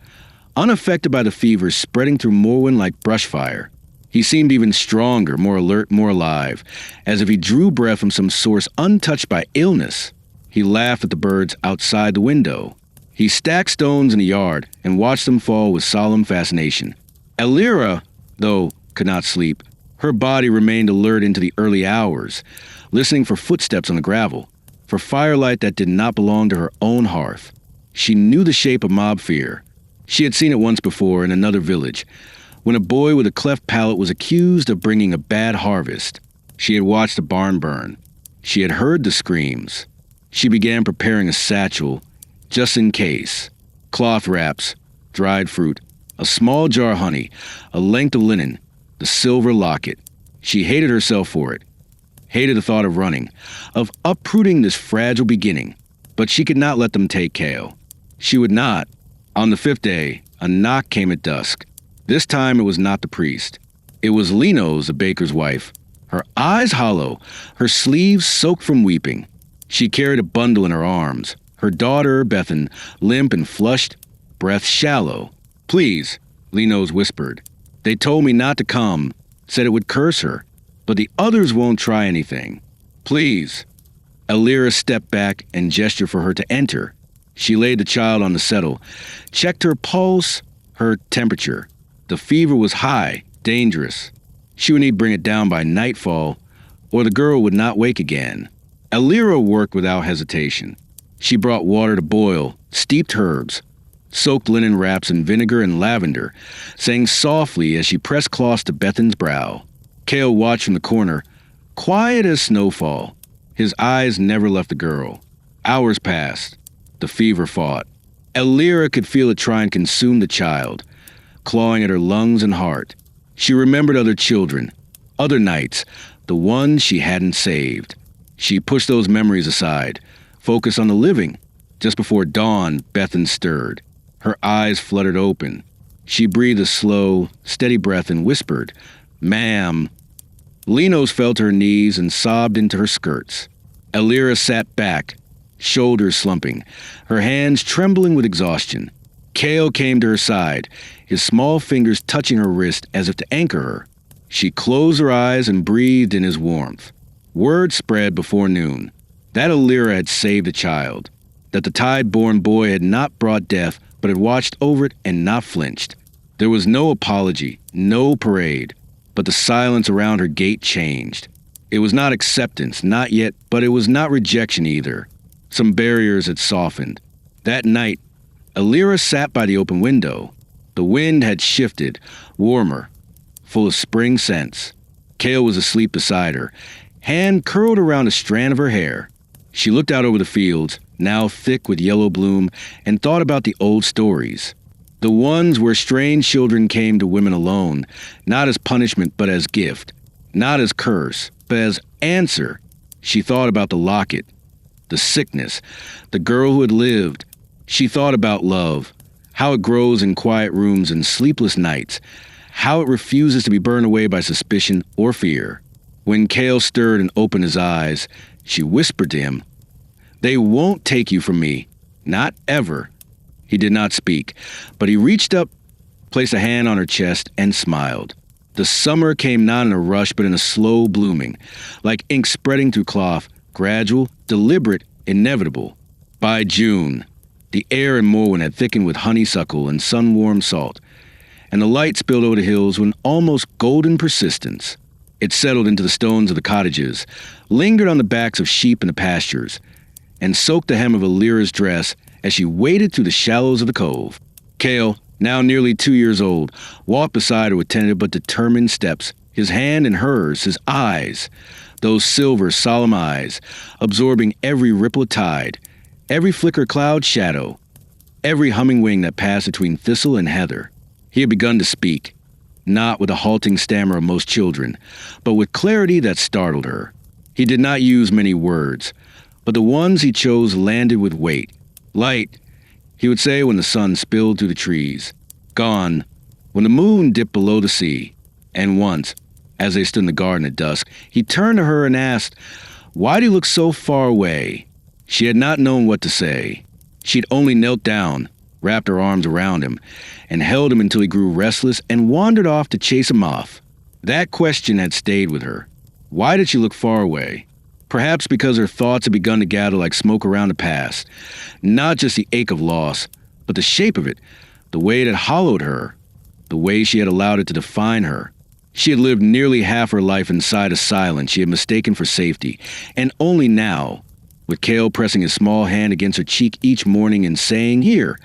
unaffected by the fever spreading through Morwen like brush fire. He seemed even stronger, more alert, more alive, as if he drew breath from some source untouched by illness. He laughed at the birds outside the window. He stacked stones in the yard and watched them fall with solemn fascination. Elira, though, could not sleep. Her body remained alert into the early hours, listening for footsteps on the gravel, for firelight that did not belong to her own hearth. She knew the shape of mob fear. She had seen it once before in another village, when a boy with a cleft palate was accused of bringing a bad harvest. She had watched a barn burn. She had heard the screams. She began preparing a satchel, just in case. Cloth wraps, dried fruit, a small jar of honey, a length of linen, the silver locket. She hated herself for it, hated the thought of running, of uprooting this fragile beginning. But she could not let them take Kale. She would not. On the 5th day, a knock came at dusk. This time it was not the priest. It was Linos, the baker's wife, her eyes hollow, her sleeves soaked from weeping. She carried a bundle in her arms, her daughter, Bethan, limp and flushed, breath shallow. Please, Linos whispered. They told me not to come, said it would curse her, but the others won't try anything. Please. Elira stepped back and gestured for her to enter. She laid the child on the settle, checked her pulse, her temperature. The fever was high, dangerous. She would need to bring it down by nightfall, or the girl would not wake again. Elira worked without hesitation. She brought water to boil, steeped herbs, soaked linen wraps in vinegar and lavender, sang softly as she pressed cloths to Bethan's brow. Kale watched from the corner, quiet as snowfall. His eyes never left the girl. Hours passed. The fever fought. Elira could feel it try and consume the child, clawing at her lungs and heart. She remembered other children, other nights, the ones she hadn't saved. She pushed those memories aside, focused on the living. Just before dawn, Bethan stirred. Her eyes fluttered open. She breathed a slow, steady breath and whispered, "Ma'am." Linos fell to her knees and sobbed into her skirts. Elira sat back, shoulders slumping, her hands trembling with exhaustion. Kale came to her side, his small fingers touching her wrist as if to anchor her. She closed her eyes and breathed in his warmth. Word spread before noon that Elira had saved a child, that the tide-born boy had not brought death but had watched over it and not flinched. There was no apology, no parade, but the silence around her gate changed. It was not acceptance, not yet, but it was not rejection either. Some barriers had softened. That night, Elira sat by the open window. The wind had shifted, warmer, full of spring scents. Kale was asleep beside her, hand curled around a strand of her hair. She looked out over the fields, now thick with yellow bloom, and thought about the old stories. The ones where strange children came to women alone, not as punishment but as gift, not as curse, but as answer. She thought about the locket, the sickness, the girl who had lived. She thought about love, how it grows in quiet rooms and sleepless nights, how it refuses to be burned away by suspicion or fear. When Kale stirred and opened his eyes, she whispered to him, "They won't take you from me, not ever." He did not speak, but he reached up, placed a hand on her chest, and smiled. The summer came not in a rush, but in a slow blooming, like ink spreading through cloth, gradual, deliberate, inevitable. By June, the air in Morwen had thickened with honeysuckle and sun-warmed salt, and the light spilled over the hills with an almost golden persistence. It settled into the stones of the cottages, lingered on the backs of sheep in the pastures, and soaked the hem of Elira's dress as she waded through the shallows of the cove. Kale, now nearly 2 years old, walked beside her with tentative but determined steps, his hand in hers, his eyes, those silver, solemn eyes, absorbing every ripple of tide, every flicker of cloud shadow, every humming wing that passed between thistle and heather. He had begun to speak, not with the halting stammer of most children, but with clarity that startled her. He did not use many words, but the ones he chose landed with weight. Light, he would say when the sun spilled through the trees. Gone, when the moon dipped below the sea. And once, as they stood in the garden at dusk, he turned to her and asked, "Why do you look so far away?" She had not known what to say. She'd only knelt down, wrapped her arms around him, and held him until he grew restless and wandered off to chase a moth. That question had stayed with her. Why did she look far away? Perhaps because her thoughts had begun to gather like smoke around the past. Not just the ache of loss, but the shape of it, the way it had hollowed her, the way she had allowed it to define her. She had lived nearly half her life inside a silence she had mistaken for safety, and only now, with Cale pressing his small hand against her cheek each morning and saying, "Here,"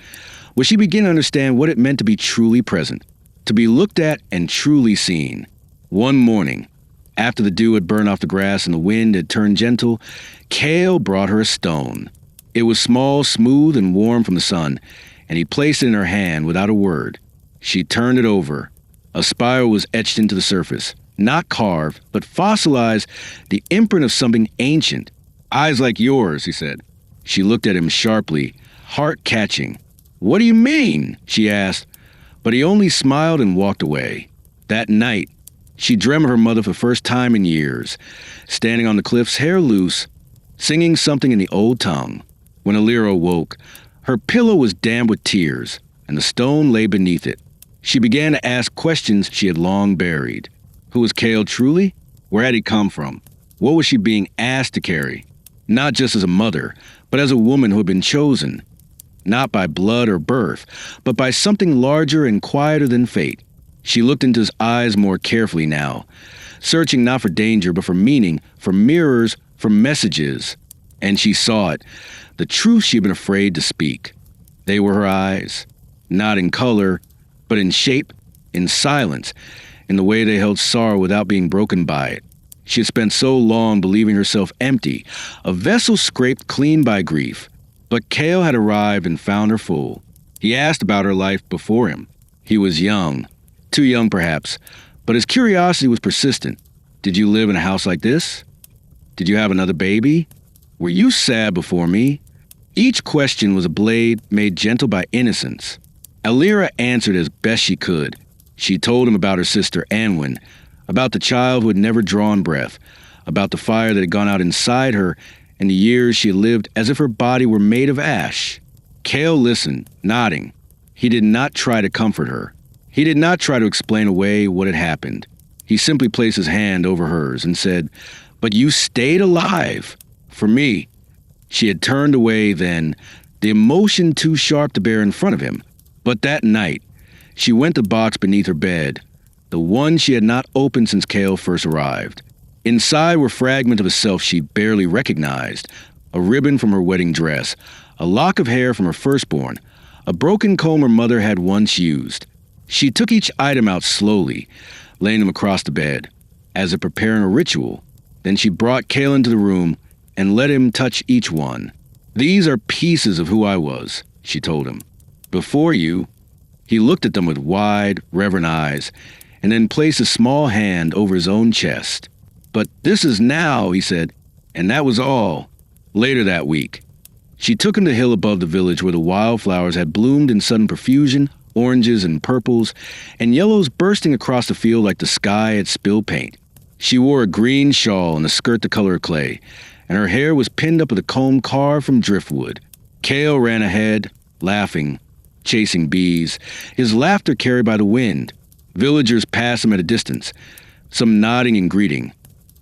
would she begin to understand what it meant to be truly present, to be looked at and truly seen. One morning, after the dew had burned off the grass and the wind had turned gentle, Cale brought her a stone. It was small, smooth, and warm from the sun, and he placed it in her hand without a word. She turned it over. A spiral was etched into the surface, not carved, but fossilized, the imprint of something ancient. "Eyes like yours," he said. She looked at him sharply, heart-catching. "What do you mean?" she asked, but he only smiled and walked away. That night, she dreamt of her mother for the first time in years, standing on the cliffs, hair loose, singing something in the old tongue. When Alira awoke, her pillow was damp with tears, and the stone lay beneath it. She began to ask questions she had long buried. Who was Cale truly? Where had he come from? What was she being asked to carry? Not just as a mother, but as a woman who had been chosen. Not by blood or birth, but by something larger and quieter than fate. She looked into his eyes more carefully now, searching not for danger, but for meaning, for mirrors, for messages. And she saw it, the truth she had been afraid to speak. They were her eyes, not in color, but in shape, in silence, in the way they held sorrow without being broken by it. She had spent so long believing herself empty, a vessel scraped clean by grief. But Cale had arrived and found her full. He asked about her life before him. He was young, too young perhaps, but his curiosity was persistent. Did you live in a house like this? Did you have another baby? Were you sad before me? Each question was a blade made gentle by innocence. Alira answered as best she could. She told him about her sister Anwen, about the child who had never drawn breath, about the fire that had gone out inside her, and the years she had lived as if her body were made of ash. Cale listened, nodding. He did not try to comfort her. He did not try to explain away what had happened. He simply placed his hand over hers and said, "But you stayed alive. For me." She had turned away then, the emotion too sharp to bear in front of him. But that night, she went to the box beneath her bed, the one she had not opened since Cale first arrived. Inside were fragments of a self she barely recognized, a ribbon from her wedding dress, a lock of hair from her firstborn, a broken comb her mother had once used. She took each item out slowly, laying them across the bed, as if preparing a ritual. Then she brought Cale into the room and let him touch each one. "These are pieces of who I was," she told him. "Before you." He looked at them with wide, reverent eyes, and then placed a small hand over his own chest. "But this is now," he said, and that was all. Later that week, she took him to the hill above the village where the wildflowers had bloomed in sudden profusion, oranges and purples, and yellows bursting across the field like the sky had spilled paint. She wore a green shawl and a skirt the color of clay, and her hair was pinned up with a comb carved from driftwood. Cale ran ahead, laughing, chasing bees, his laughter carried by the wind. Villagers passed him at a distance, some nodding and greeting,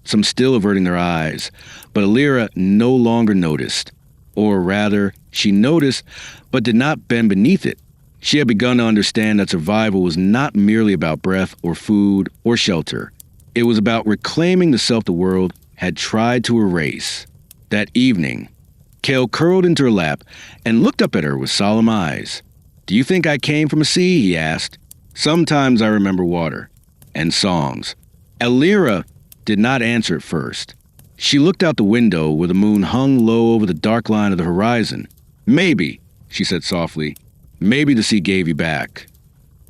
some still averting their eyes, but Alira no longer noticed. Or rather, she noticed, but did not bend beneath it. She had begun to understand that survival was not merely about breath or food or shelter. It was about reclaiming the self the world had tried to erase. That evening, Cale curled into her lap and looked up at her with solemn eyes. "Do you think I came from a sea?" he asked. "Sometimes I remember water and songs." Elira did not answer at first. She looked out the window where the moon hung low over the dark line of the horizon. "Maybe," she said softly. "Maybe the sea gave you back."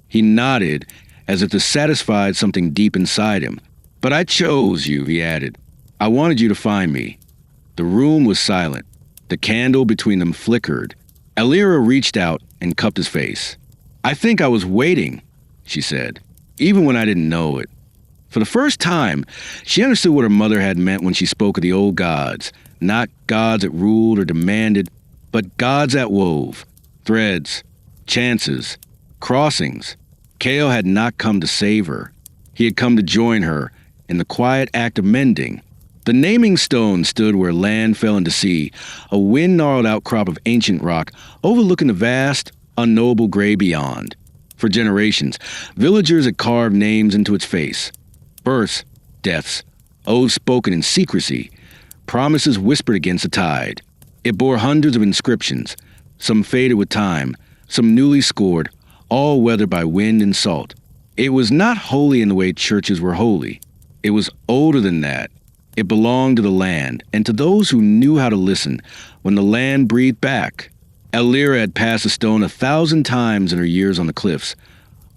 He nodded, as if to satisfy something deep inside him. "But I chose you," he added. "I wanted you to find me." The room was silent. The candle between them flickered. Elira reached out and cupped his face. "I think I was waiting," she said, even when I didn't know it. For the first time, she understood what her mother had meant when she spoke of the old gods. Not gods that ruled or demanded, but gods that wove. Threads, chances, crossings. Kale had not come to save her. He had come to join her in the quiet act of mending. The naming stone stood where land fell into sea, a wind-gnarled outcrop of ancient rock overlooking the vast, unknowable gray beyond. For generations, villagers had carved names into its face. Births, deaths, oaths spoken in secrecy, promises whispered against the tide. It bore hundreds of inscriptions, some faded with time, some newly scored, all weathered by wind and salt. It was not holy in the way churches were holy. It was older than that. It belonged to the land, and to those who knew how to listen when the land breathed back. Elira had passed the stone 1,000 times in her years on the cliffs,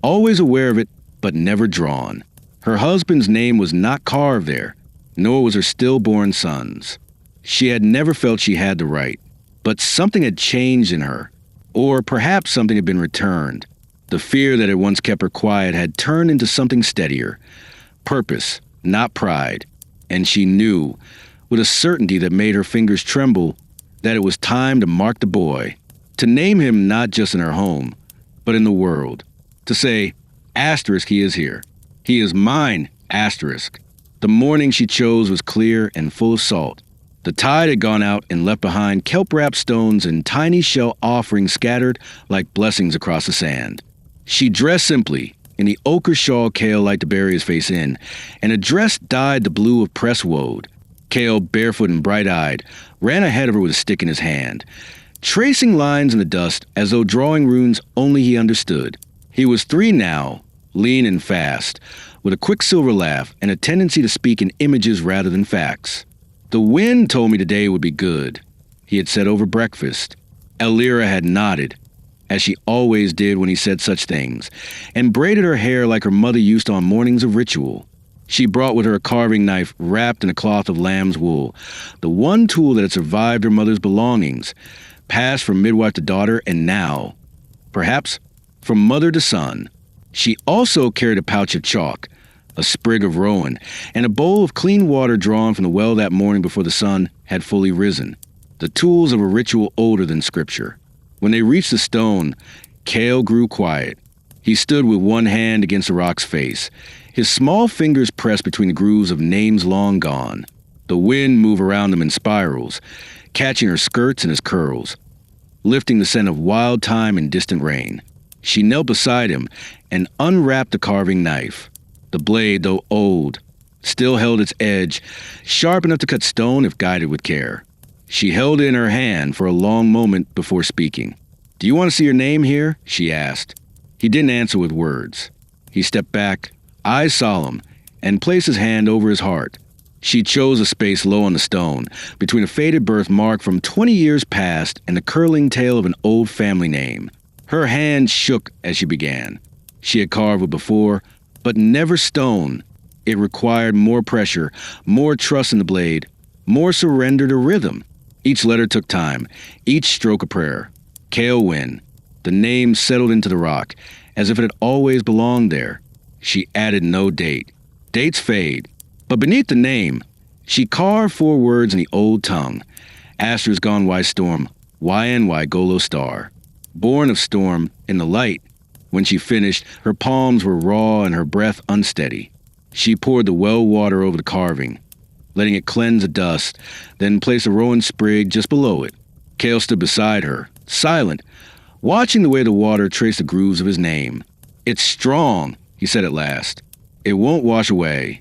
always aware of it, but never drawn. Her husband's name was not carved there, nor was her stillborn son's. She had never felt she had the right, but something had changed in her, or perhaps something had been returned. The fear that had once kept her quiet had turned into something steadier, purpose, not pride, and she knew, with a certainty that made her fingers tremble, that it was time to mark the boy, to name him not just in her home, but in the world, to say, asterisk, he is here. He is mine, asterisk. The morning she chose was clear and full of salt. The tide had gone out and left behind kelp-wrapped stones and tiny shell offerings scattered like blessings across the sand. She dressed simply, in the ochre shawl Kale liked to bury his face in, and a dress dyed the blue of pressed woad. Kale, barefoot and bright-eyed, ran ahead of her with a stick in his hand, tracing lines in the dust as though drawing runes only he understood. He was 3 now, lean and fast, with a quicksilver laugh and a tendency to speak in images rather than facts. "The wind told me today would be good," he had said over breakfast. Elira had nodded, as she always did when he said such things, and braided her hair like her mother used on mornings of ritual. She brought with her a carving knife wrapped in a cloth of lamb's wool, the one tool that had survived her mother's belongings, passed from midwife to daughter, and now, perhaps, from mother to son. She also carried a pouch of chalk, a sprig of rowan, and a bowl of clean water drawn from the well that morning before the sun had fully risen, the tools of a ritual older than scripture. When they reached the stone, Kale grew quiet. He stood with one hand against the rock's face, his small fingers pressed between the grooves of names long gone. The wind moved around them in spirals, catching her skirts and his curls, lifting the scent of wild thyme and distant rain. She knelt beside him and unwrapped the carving knife. The blade, though old, still held its edge, sharp enough to cut stone if guided with care. She held it in her hand for a long moment before speaking. "Do you want to see your name here?" she asked. He didn't answer with words. He stepped back, eyes solemn, and placed his hand over his heart. She chose a space low on the stone, between a faded birthmark from 20 years past and the curling tail of an old family name. Her hand shook as she began. She had carved with before, but never stone. It required more pressure, more trust in the blade, more surrender to rhythm. Each letter took time, each stroke a prayer. Kale Wynn. The name settled into the rock, as if it had always belonged there. She added no date. Dates fade. But beneath the name, she carved 4 words in the old tongue. Asters gone why storm, YNY Golo star. Born of storm, in the light. When she finished, her palms were raw and her breath unsteady. She poured the well water over the carving, letting it cleanse the dust, then placed a rowan sprig just below it. Kale stood beside her, silent, watching the way the water traced the grooves of his name. "It's strong," he said at last. "It won't wash away."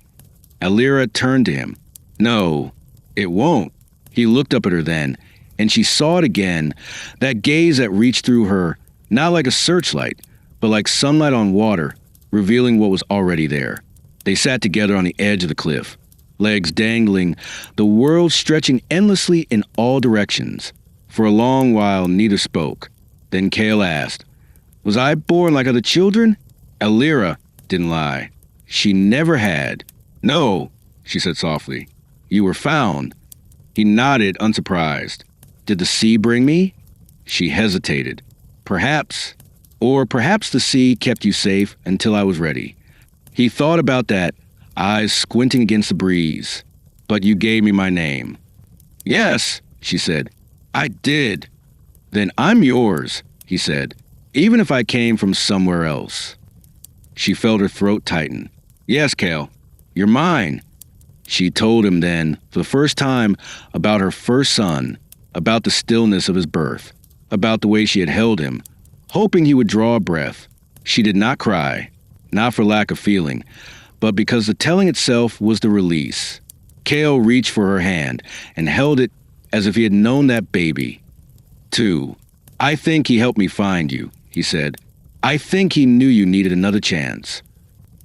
Elira turned to him. "No, it won't." He looked up at her then, and she saw it again, that gaze that reached through her, not like a searchlight, but like sunlight on water, revealing what was already there. They sat together on the edge of the cliff, legs dangling, the world stretching endlessly in all directions. For a long while, neither spoke. Then Cale asked, "Was I born like other children?" Elira didn't lie. She never had. "No," she said softly. "You were found." He nodded, unsurprised. "Did the sea bring me?" She hesitated. "Perhaps. Or perhaps the sea kept you safe until I was ready." He thought about that, eyes squinting against the breeze. "But you gave me my name." "Yes," she said. "I did." "Then I'm yours," he said, "even if I came from somewhere else." She felt her throat tighten. "Yes, Cale, you're mine." She told him then, for the first time, about her first son, about the stillness of his birth, about the way she had held him, hoping he would draw a breath. She did not cry, not for lack of feeling, but because the telling itself was the release. Cale reached for her hand and held it as if he had known that baby. "Too. I think he helped me find you," he said. "I think he knew you needed another chance."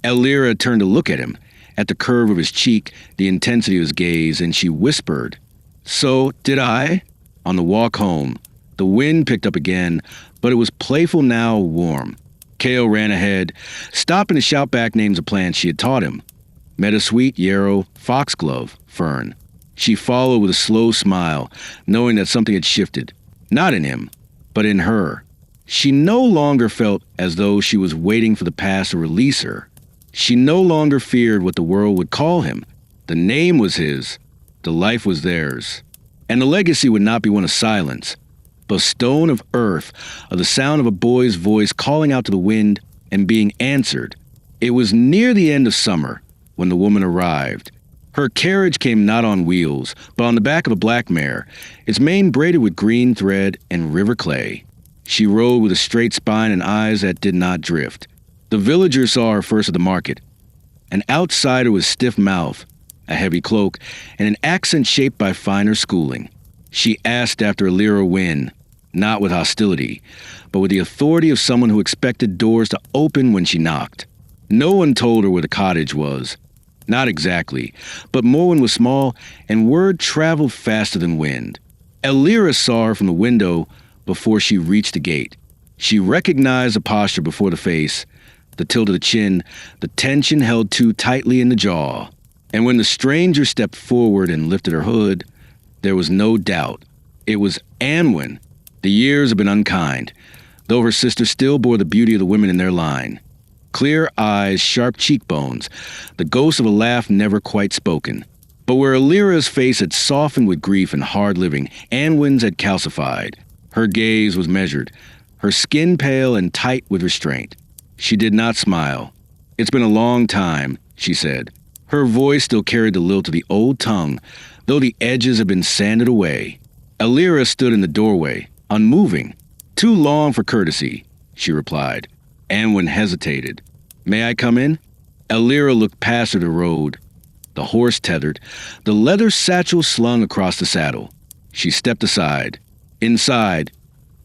Elira turned to look at him, at the curve of his cheek, the intensity of his gaze, and she whispered, "So did I?" On the walk home, the wind picked up again, but it was playful now, warm. Cale ran ahead, stopping to shout back names of plants she had taught him. Meadowsweet, yarrow, foxglove, fern. She followed with a slow smile, knowing that something had shifted, not in him, but in her. She no longer felt as though she was waiting for the past to release her. She no longer feared what the world would call him. The name was his, the life was theirs. And the legacy would not be one of silence, but a stone of earth, of the sound of a boy's voice calling out to the wind and being answered. It was near the end of summer when the woman arrived. Her carriage came not on wheels, but on the back of a black mare, its mane braided with green thread and river clay. She rode with a straight spine and eyes that did not drift. The villagers saw her first at the market. An outsider with stiff mouth, a heavy cloak, and an accent shaped by finer schooling. She asked after Elira Wynn, not with hostility, but with the authority of someone who expected doors to open when she knocked. No one told her where the cottage was. Not exactly, but Morwen was small, and word traveled faster than wind. Elira saw her from the window before she reached the gate. She recognized the posture before the face, the tilt of the chin, the tension held too tightly in the jaw. And when the stranger stepped forward and lifted her hood, there was no doubt. It was Anwen. The years had been unkind, though her sister still bore the beauty of the women in their line. Clear eyes, sharp cheekbones, the ghost of a laugh never quite spoken. But where Elira's face had softened with grief and hard living, Anwen's had calcified. Her gaze was measured, her skin pale and tight with restraint. She did not smile. "It's been a long time," she said. Her voice still carried the lilt of the old tongue, though the edges had been sanded away. Elira stood in the doorway, unmoving. "Too long for courtesy," she replied. Anwen hesitated. "May I come in?" Elira looked past her to the road, the horse tethered, the leather satchel slung across the saddle. She stepped aside. Inside,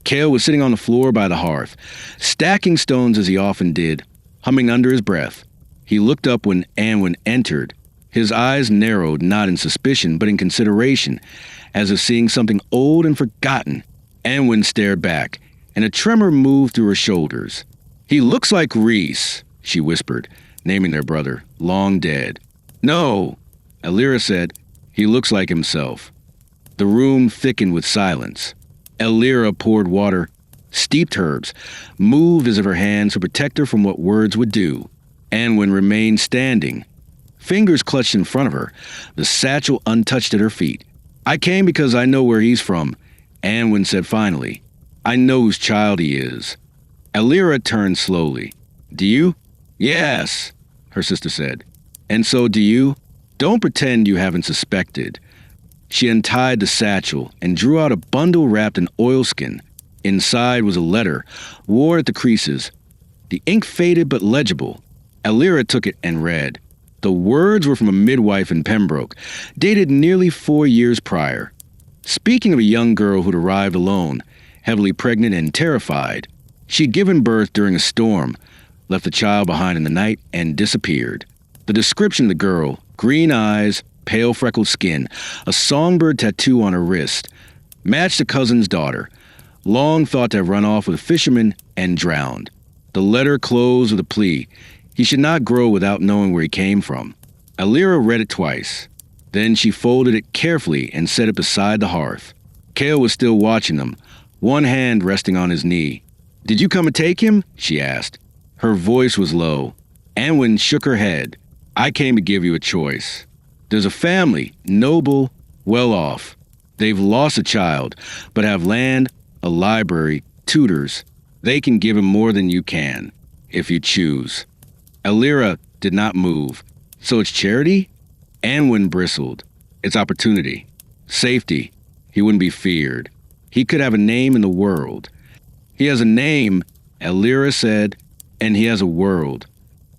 Cale was sitting on the floor by the hearth, stacking stones as he often did, humming under his breath. He looked up when Anwen entered. His eyes narrowed, not in suspicion, but in consideration, as if seeing something old and forgotten. Anwen stared back, and a tremor moved through her shoulders. "He looks like Reese," she whispered, naming their brother, long dead. "No," Elira said. "He looks like himself." The room thickened with silence. Elira poured water, steeped herbs, moved as if her hands would protect her from what words would do. Anwen remained standing, fingers clutched in front of her, the satchel untouched at her feet. "I came because I know where he's from," Anwen said finally. "I know whose child he is." Elira turned slowly. "Do you?" "Yes," her sister said. "And so do you? Don't pretend you haven't suspected." She untied the satchel and drew out a bundle wrapped in oilskin. Inside was a letter, worn at the creases. The ink faded but legible. Elira took it and read. The words were from a midwife in Pembroke, dated nearly 4 years prior. Speaking of a young girl who'd arrived alone, heavily pregnant and terrified. She'd given birth during a storm, left the child behind in the night, and disappeared. The description of the girl, green eyes, pale freckled skin, a songbird tattoo on her wrist, matched a cousin's daughter, long thought to have run off with a fisherman and drowned. The letter closed with a plea. He should not grow without knowing where he came from. Alira read it twice. Then she folded it carefully and set it beside the hearth. Cale was still watching them, one hand resting on his knee. "Did you come and take him?" she asked. Her voice was low. Anwen shook her head. "I came to give you a choice. There's a family, noble, well off. They've lost a child, but have land, a library, tutors. They can give him more than you can, if you choose." Alira did not move. "So it's charity?" Anwen bristled. "It's opportunity. Safety. He wouldn't be feared. He could have a name in the world." "He has a name," Alira said, "and he has a world."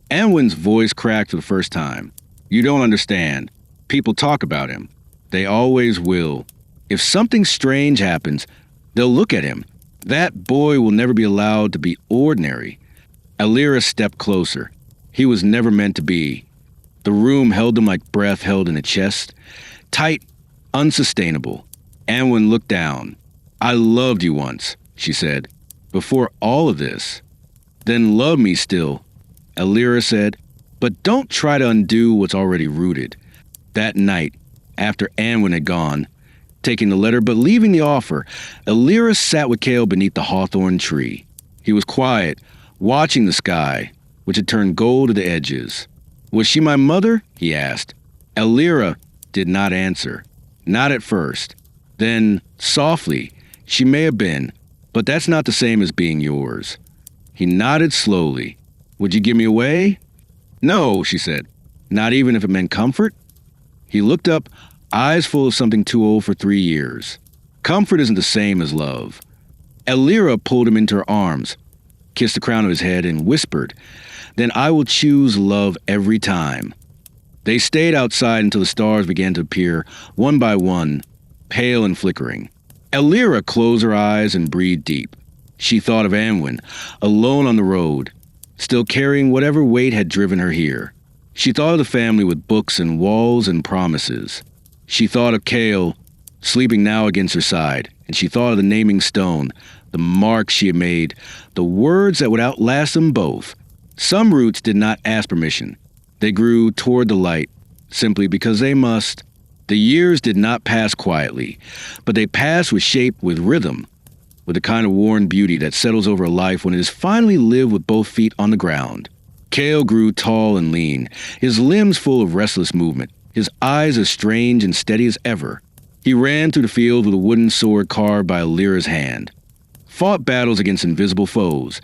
Anwen's voice cracked for the first time. "You don't understand. People talk about him. They always will. If something strange happens, they'll look at him. That boy will never be allowed to be ordinary." Alira stepped closer. He was never meant to be. The room held him like breath held in a chest. Tight, unsustainable. Anwen looked down. "I loved you once," she said, "before all of this." "Then love me still," Alira said, "but don't try to undo what's already rooted." That night, after Anwen had gone, taking the letter but leaving the offer, Alira sat with Cale beneath the hawthorn tree. He was quiet, watching the sky, which had turned gold at the edges. "Was she my mother?" he asked. Alira did not answer. Not at first. Then, softly, "She may have been, but that's not the same as being yours." He nodded slowly. "Would you give me away?" "No," she said. "Not even if it meant comfort?" He looked up, eyes full of something too old for 3 years. "Comfort isn't the same as love." Alira pulled him into her arms, kissed the crown of his head, and whispered, "Then I will choose love every time." They stayed outside until the stars began to appear, one by one, pale and flickering. Alira closed her eyes and breathed deep. She thought of Anwen, alone on the road, still carrying whatever weight had driven her here. She thought of the family with books and walls and promises. She thought of Cale, sleeping now against her side, and she thought of the naming stone, the marks she had made, the words that would outlast them both. Some roots did not ask permission. They grew toward the light, simply because they must. The years did not pass quietly, but they passed with shape, with rhythm, with the kind of worn beauty that settles over a life when it is finally lived with both feet on the ground. Cale grew tall and lean, his limbs full of restless movement, his eyes as strange and steady as ever. He ran through the field with a wooden sword carved by Alira's hand, fought battles against invisible foes,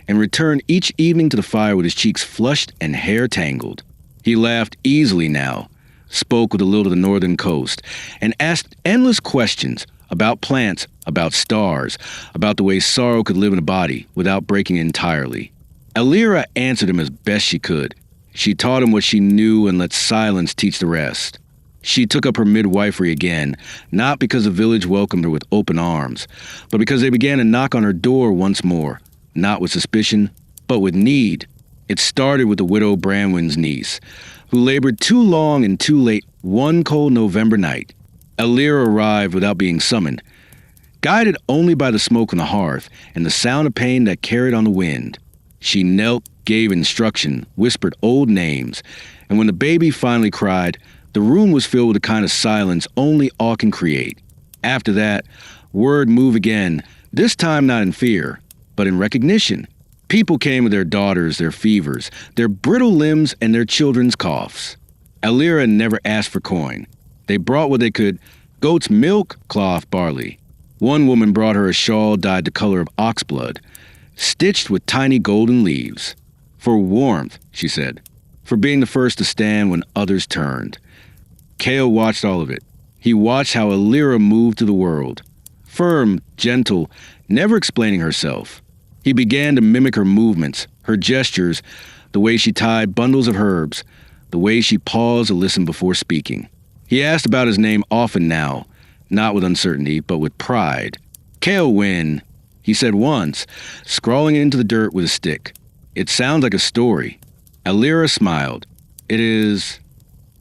and returned each evening to the fire with his cheeks flushed and hair tangled. He laughed easily now, spoke with a little of the northern coast, and asked endless questions about plants, about stars, about the way sorrow could live in a body without breaking it entirely. Alira answered him as best she could. She taught him what she knew and let silence teach the rest. She took up her midwifery again, not because the village welcomed her with open arms, but because they began to knock on her door once more, not with suspicion, but with need. It started with the widow Branwen's niece, who labored too long and too late one cold November night. Alira arrived without being summoned, guided only by the smoke on the hearth and the sound of pain that carried on the wind. She knelt, gave instruction, whispered old names, and when the baby finally cried, the room was filled with the kind of silence only awe can create. After that, word moved again, this time not in fear, but in recognition. People came with their daughters, their fevers, their brittle limbs, and their children's coughs. Alira never asked for coin. They brought what they could: goat's milk, cloth, barley. One woman brought her a shawl dyed the color of ox blood, stitched with tiny golden leaves. "For warmth," she said, "for being the first to stand when others turned." Cale watched all of it. He watched how Alira moved through the world, firm, gentle, never explaining herself. He began to mimic her movements, her gestures, the way she tied bundles of herbs, the way she paused to listen before speaking. He asked about his name often now, not with uncertainty, but with pride. "Cale Wynn," he said once, scrawling it into the dirt with a stick. "It sounds like a story." Alira smiled. It is...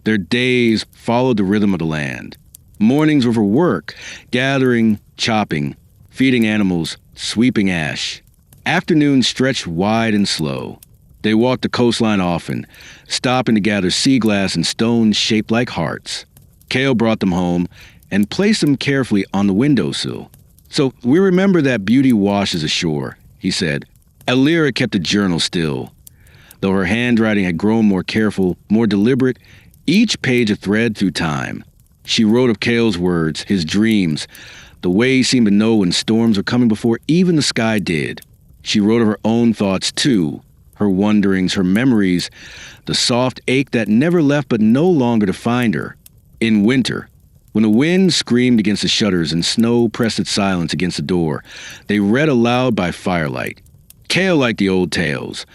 Their days followed the rhythm of the land. Mornings were for work, gathering, chopping, feeding animals, sweeping ash. Afternoons stretched wide and slow. They walked the coastline often, stopping to gather sea glass and stones shaped like hearts. Cale brought them home and placed them carefully on the windowsill. "So we remember that beauty washes ashore," he said. Alira kept a journal still. Though her handwriting had grown more careful, more deliberate, each page a thread through time. She wrote of Cale's words, his dreams, the way he seemed to know when storms were coming before even the sky did. She wrote of her own thoughts too, her wonderings, her memories, the soft ache that never left but no longer to find her. In winter, when the wind screamed against the shutters and snow pressed its silence against the door, they read aloud by firelight. Cale liked the old tales,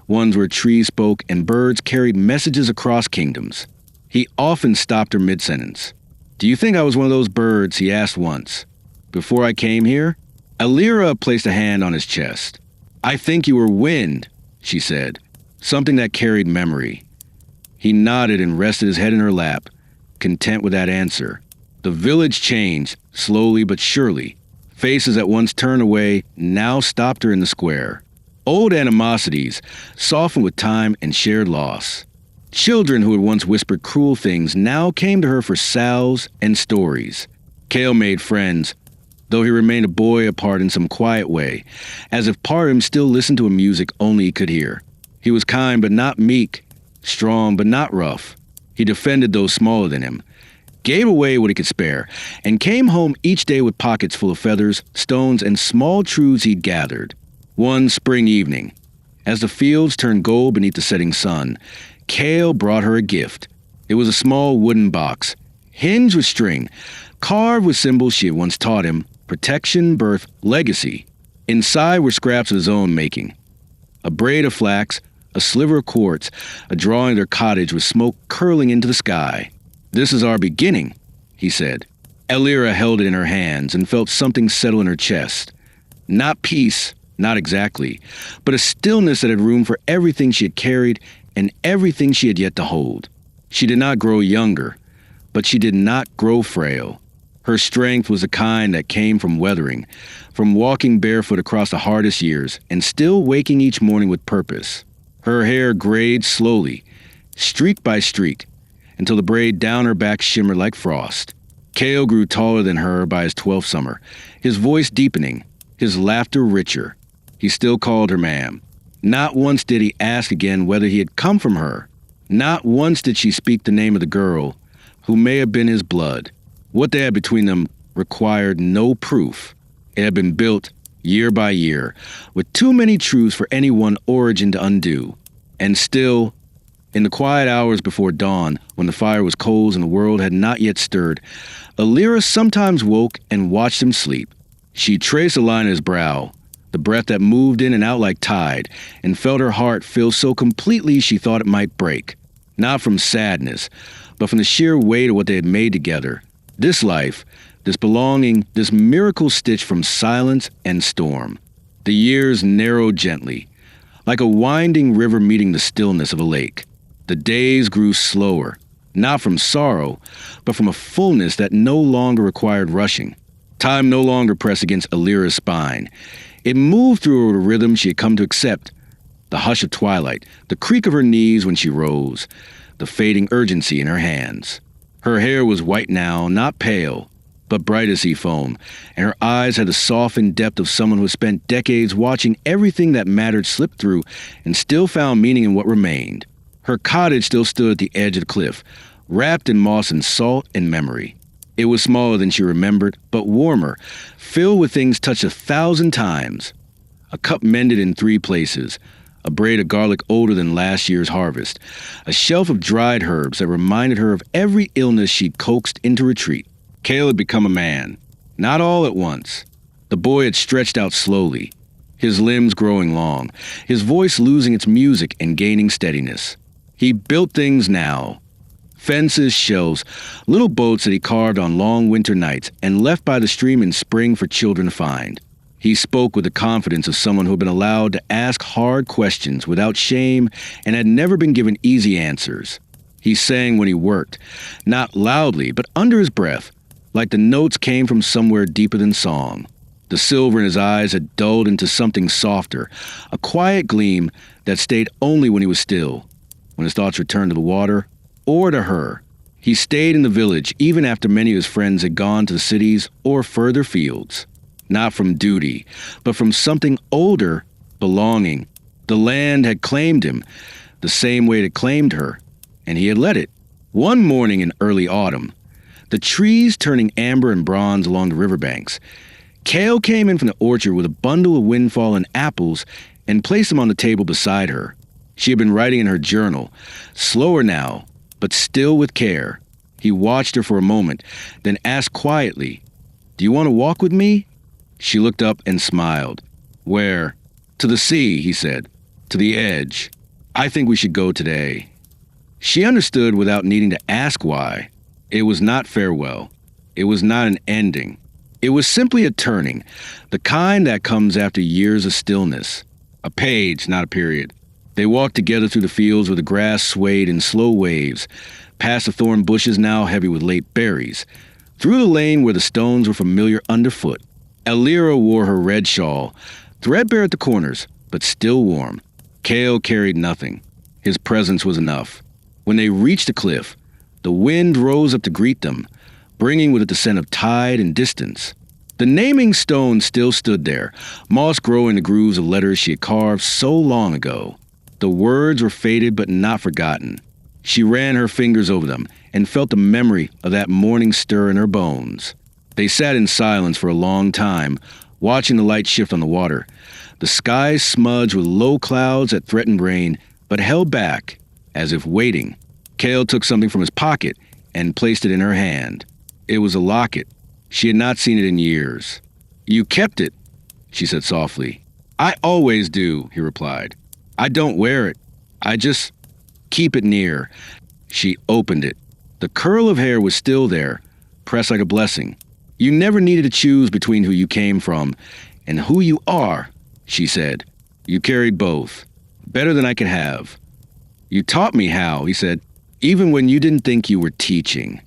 ones where trees spoke and birds carried messages across kingdoms. He often stopped her mid-sentence. "Do you think I was one of those birds?" he asked once. "Before I came here?" Alira placed a hand on his chest. "I think you were wind," she said, something that carried memory. He nodded and rested his head in her lap, content with that answer. The village changed, slowly but surely. Faces that once turned away now stopped her in the square. Old animosities softened with time and shared loss. Children who had once whispered cruel things now came to her for salves and stories. Cale made friends, though he remained a boy apart in some quiet way, as if part of him still listened to a music only he could hear. He was kind but not meek, strong but not rough. He defended those smaller than him, gave away what he could spare, and came home each day with pockets full of feathers, stones, and small truths he'd gathered. One spring evening, as the fields turned gold beneath the setting sun, Cale brought her a gift. It was a small wooden box, hinged with string, carved with symbols she had once taught him: protection, birth, legacy. Inside were scraps of his own making. A braid of flax, a sliver of quartz, a drawing of their cottage with smoke curling into the sky. "This is our beginning," he said. Alira held it in her hands and felt something settle in her chest. Not peace, not exactly, but a stillness that had room for everything she had carried and everything she had yet to hold. She did not grow younger, but she did not grow frail. Her strength was the kind that came from weathering, from walking barefoot across the hardest years, and still waking each morning with purpose. Her hair grayed slowly, streak by streak, until the braid down her back shimmered like frost. Cale grew taller than her by his 12th summer, his voice deepening, his laughter richer. He still called her ma'am. Not once did he ask again whether he had come from her. Not once did she speak the name of the girl, who may have been his blood. What they had between them required no proof. It had been built, year by year, with too many truths for any one origin to undo. And still, in the quiet hours before dawn, when the fire was coals and the world had not yet stirred, Alira sometimes woke and watched him sleep. She traced a line in his brow, the breath that moved in and out like tide, and felt her heart fill so completely she thought it might break. Not from sadness, but from the sheer weight of what they had made together. This life, this belonging, this miracle stitched from silence and storm. The years narrowed gently, like a winding river meeting the stillness of a lake. The days grew slower, not from sorrow, but from a fullness that no longer required rushing. Time no longer pressed against Alira's spine. It moved through her a rhythm she had come to accept. The hush of twilight, the creak of her knees when she rose, the fading urgency in her hands. Her hair was white now, not pale, but bright as sea foam, and her eyes had the softened depth of someone who had spent decades watching everything that mattered slip through and still found meaning in what remained. Her cottage still stood at the edge of the cliff, wrapped in moss and salt and memory. It was smaller than she remembered, but warmer, filled with things touched 1,000 times. A cup mended in 3 places, a braid of garlic older than last year's harvest, a shelf of dried herbs that reminded her of every illness she'd coaxed into retreat. Cale had become a man, not all at once. The boy had stretched out slowly, his limbs growing long, his voice losing its music and gaining steadiness. He built things now. Fences, shelves, little boats that he carved on long winter nights and left by the stream in spring for children to find. He spoke with the confidence of someone who had been allowed to ask hard questions without shame and had never been given easy answers. He sang when he worked, not loudly, but under his breath, like the notes came from somewhere deeper than song. The silver in his eyes had dulled into something softer, a quiet gleam that stayed only when he was still, when his thoughts returned to the water or to her. He stayed in the village even after many of his friends had gone to the cities or further fields. Not from duty, but from something older, belonging. The land had claimed him, the same way it claimed her, and he had let it. One morning in early autumn, the trees turning amber and bronze along the riverbanks, Kale came in from the orchard with a bundle of windfallen apples and placed them on the table beside her. She had been writing in her journal, slower now, but still with care. He watched her for a moment, then asked quietly, "Do you want to walk with me?" She looked up and smiled. "Where?" "To the sea," he said. "To the edge. I think we should go today." She understood without needing to ask why. It was not farewell. It was not an ending. It was simply a turning, the kind that comes after years of stillness. A page, not a period. They walked together through the fields where the grass swayed in slow waves, past the thorn bushes now heavy with late berries, through the lane where the stones were familiar underfoot. Elira wore her red shawl, threadbare at the corners, but still warm. Kale carried nothing. His presence was enough. When they reached the cliff, the wind rose up to greet them, bringing with it the scent of tide and distance. The naming stone still stood there, moss growing the grooves of letters she had carved so long ago. The words were faded but not forgotten. She ran her fingers over them and felt the memory of that morning stir in her bones. They sat in silence for a long time, watching the light shift on the water. The sky smudged with low clouds that threatened rain, but held back, as if waiting. Kale took something from his pocket and placed it in her hand. It was a locket. She had not seen it in years. "You kept it," she said softly. "I always do," he replied. "I don't wear it. I just keep it near." She opened it. The curl of hair was still there, pressed like a blessing. "You never needed to choose between who you came from and who you are," she said. "You carried both, better than I could have." "You taught me how," he said, "even when you didn't think you were teaching."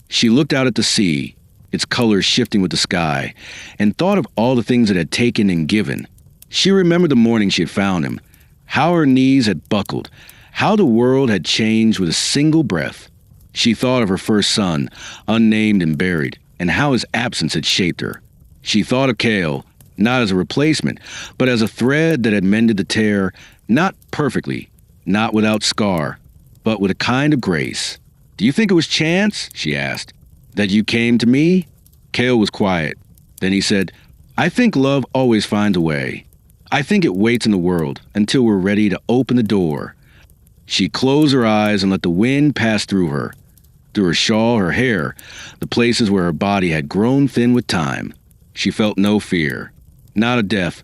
She looked out at the sea, its colors shifting with the sky, and thought of all the things it had taken and given. She remembered the morning she had found him, how her knees had buckled, how the world had changed with a single breath. She thought of her first son, unnamed and buried, and how his absence had shaped her. She thought of Kale, not as a replacement, but as a thread that had mended the tear, not perfectly, not without scar, but with a kind of grace. "Do you think it was chance," she asked, "that you came to me?" Kale was quiet. Then he said, "I think love always finds a way. I think it waits in the world until we're ready to open the door." She closed her eyes and let the wind pass through her shawl, her hair, the places where her body had grown thin with time. She felt no fear. Not a death,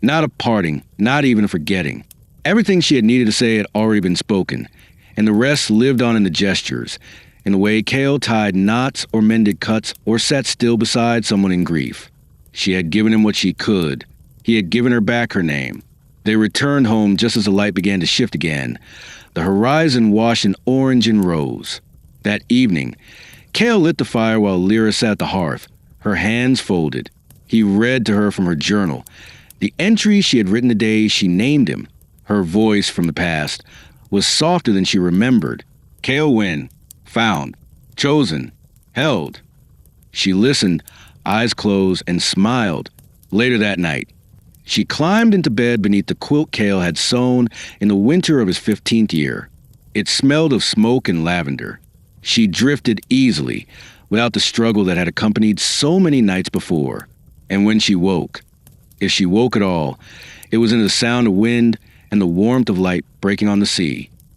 not a parting, not even a forgetting. Everything she had needed to say had already been spoken, and the rest lived on in the gestures, in the way Kale tied knots or mended cuts or sat still beside someone in grief. She had given him what she could. He had given her back her name. They returned home just as the light began to shift again. The horizon washed in orange and rose. That evening, Kale lit the fire while Lyra sat at the hearth, her hands folded. He read to her from her journal, the entries she had written the day she named him. Her voice from the past was softer than she remembered. "Kale win, found, chosen, held." She listened, eyes closed, and smiled. Later that night, she climbed into bed beneath the quilt Kale had sewn in the winter of his 15th year. It smelled of smoke and lavender. She drifted easily, without the struggle that had accompanied so many nights before. And when she woke, if she woke at all, it was in the sound of wind and the warmth of light breaking on the sea.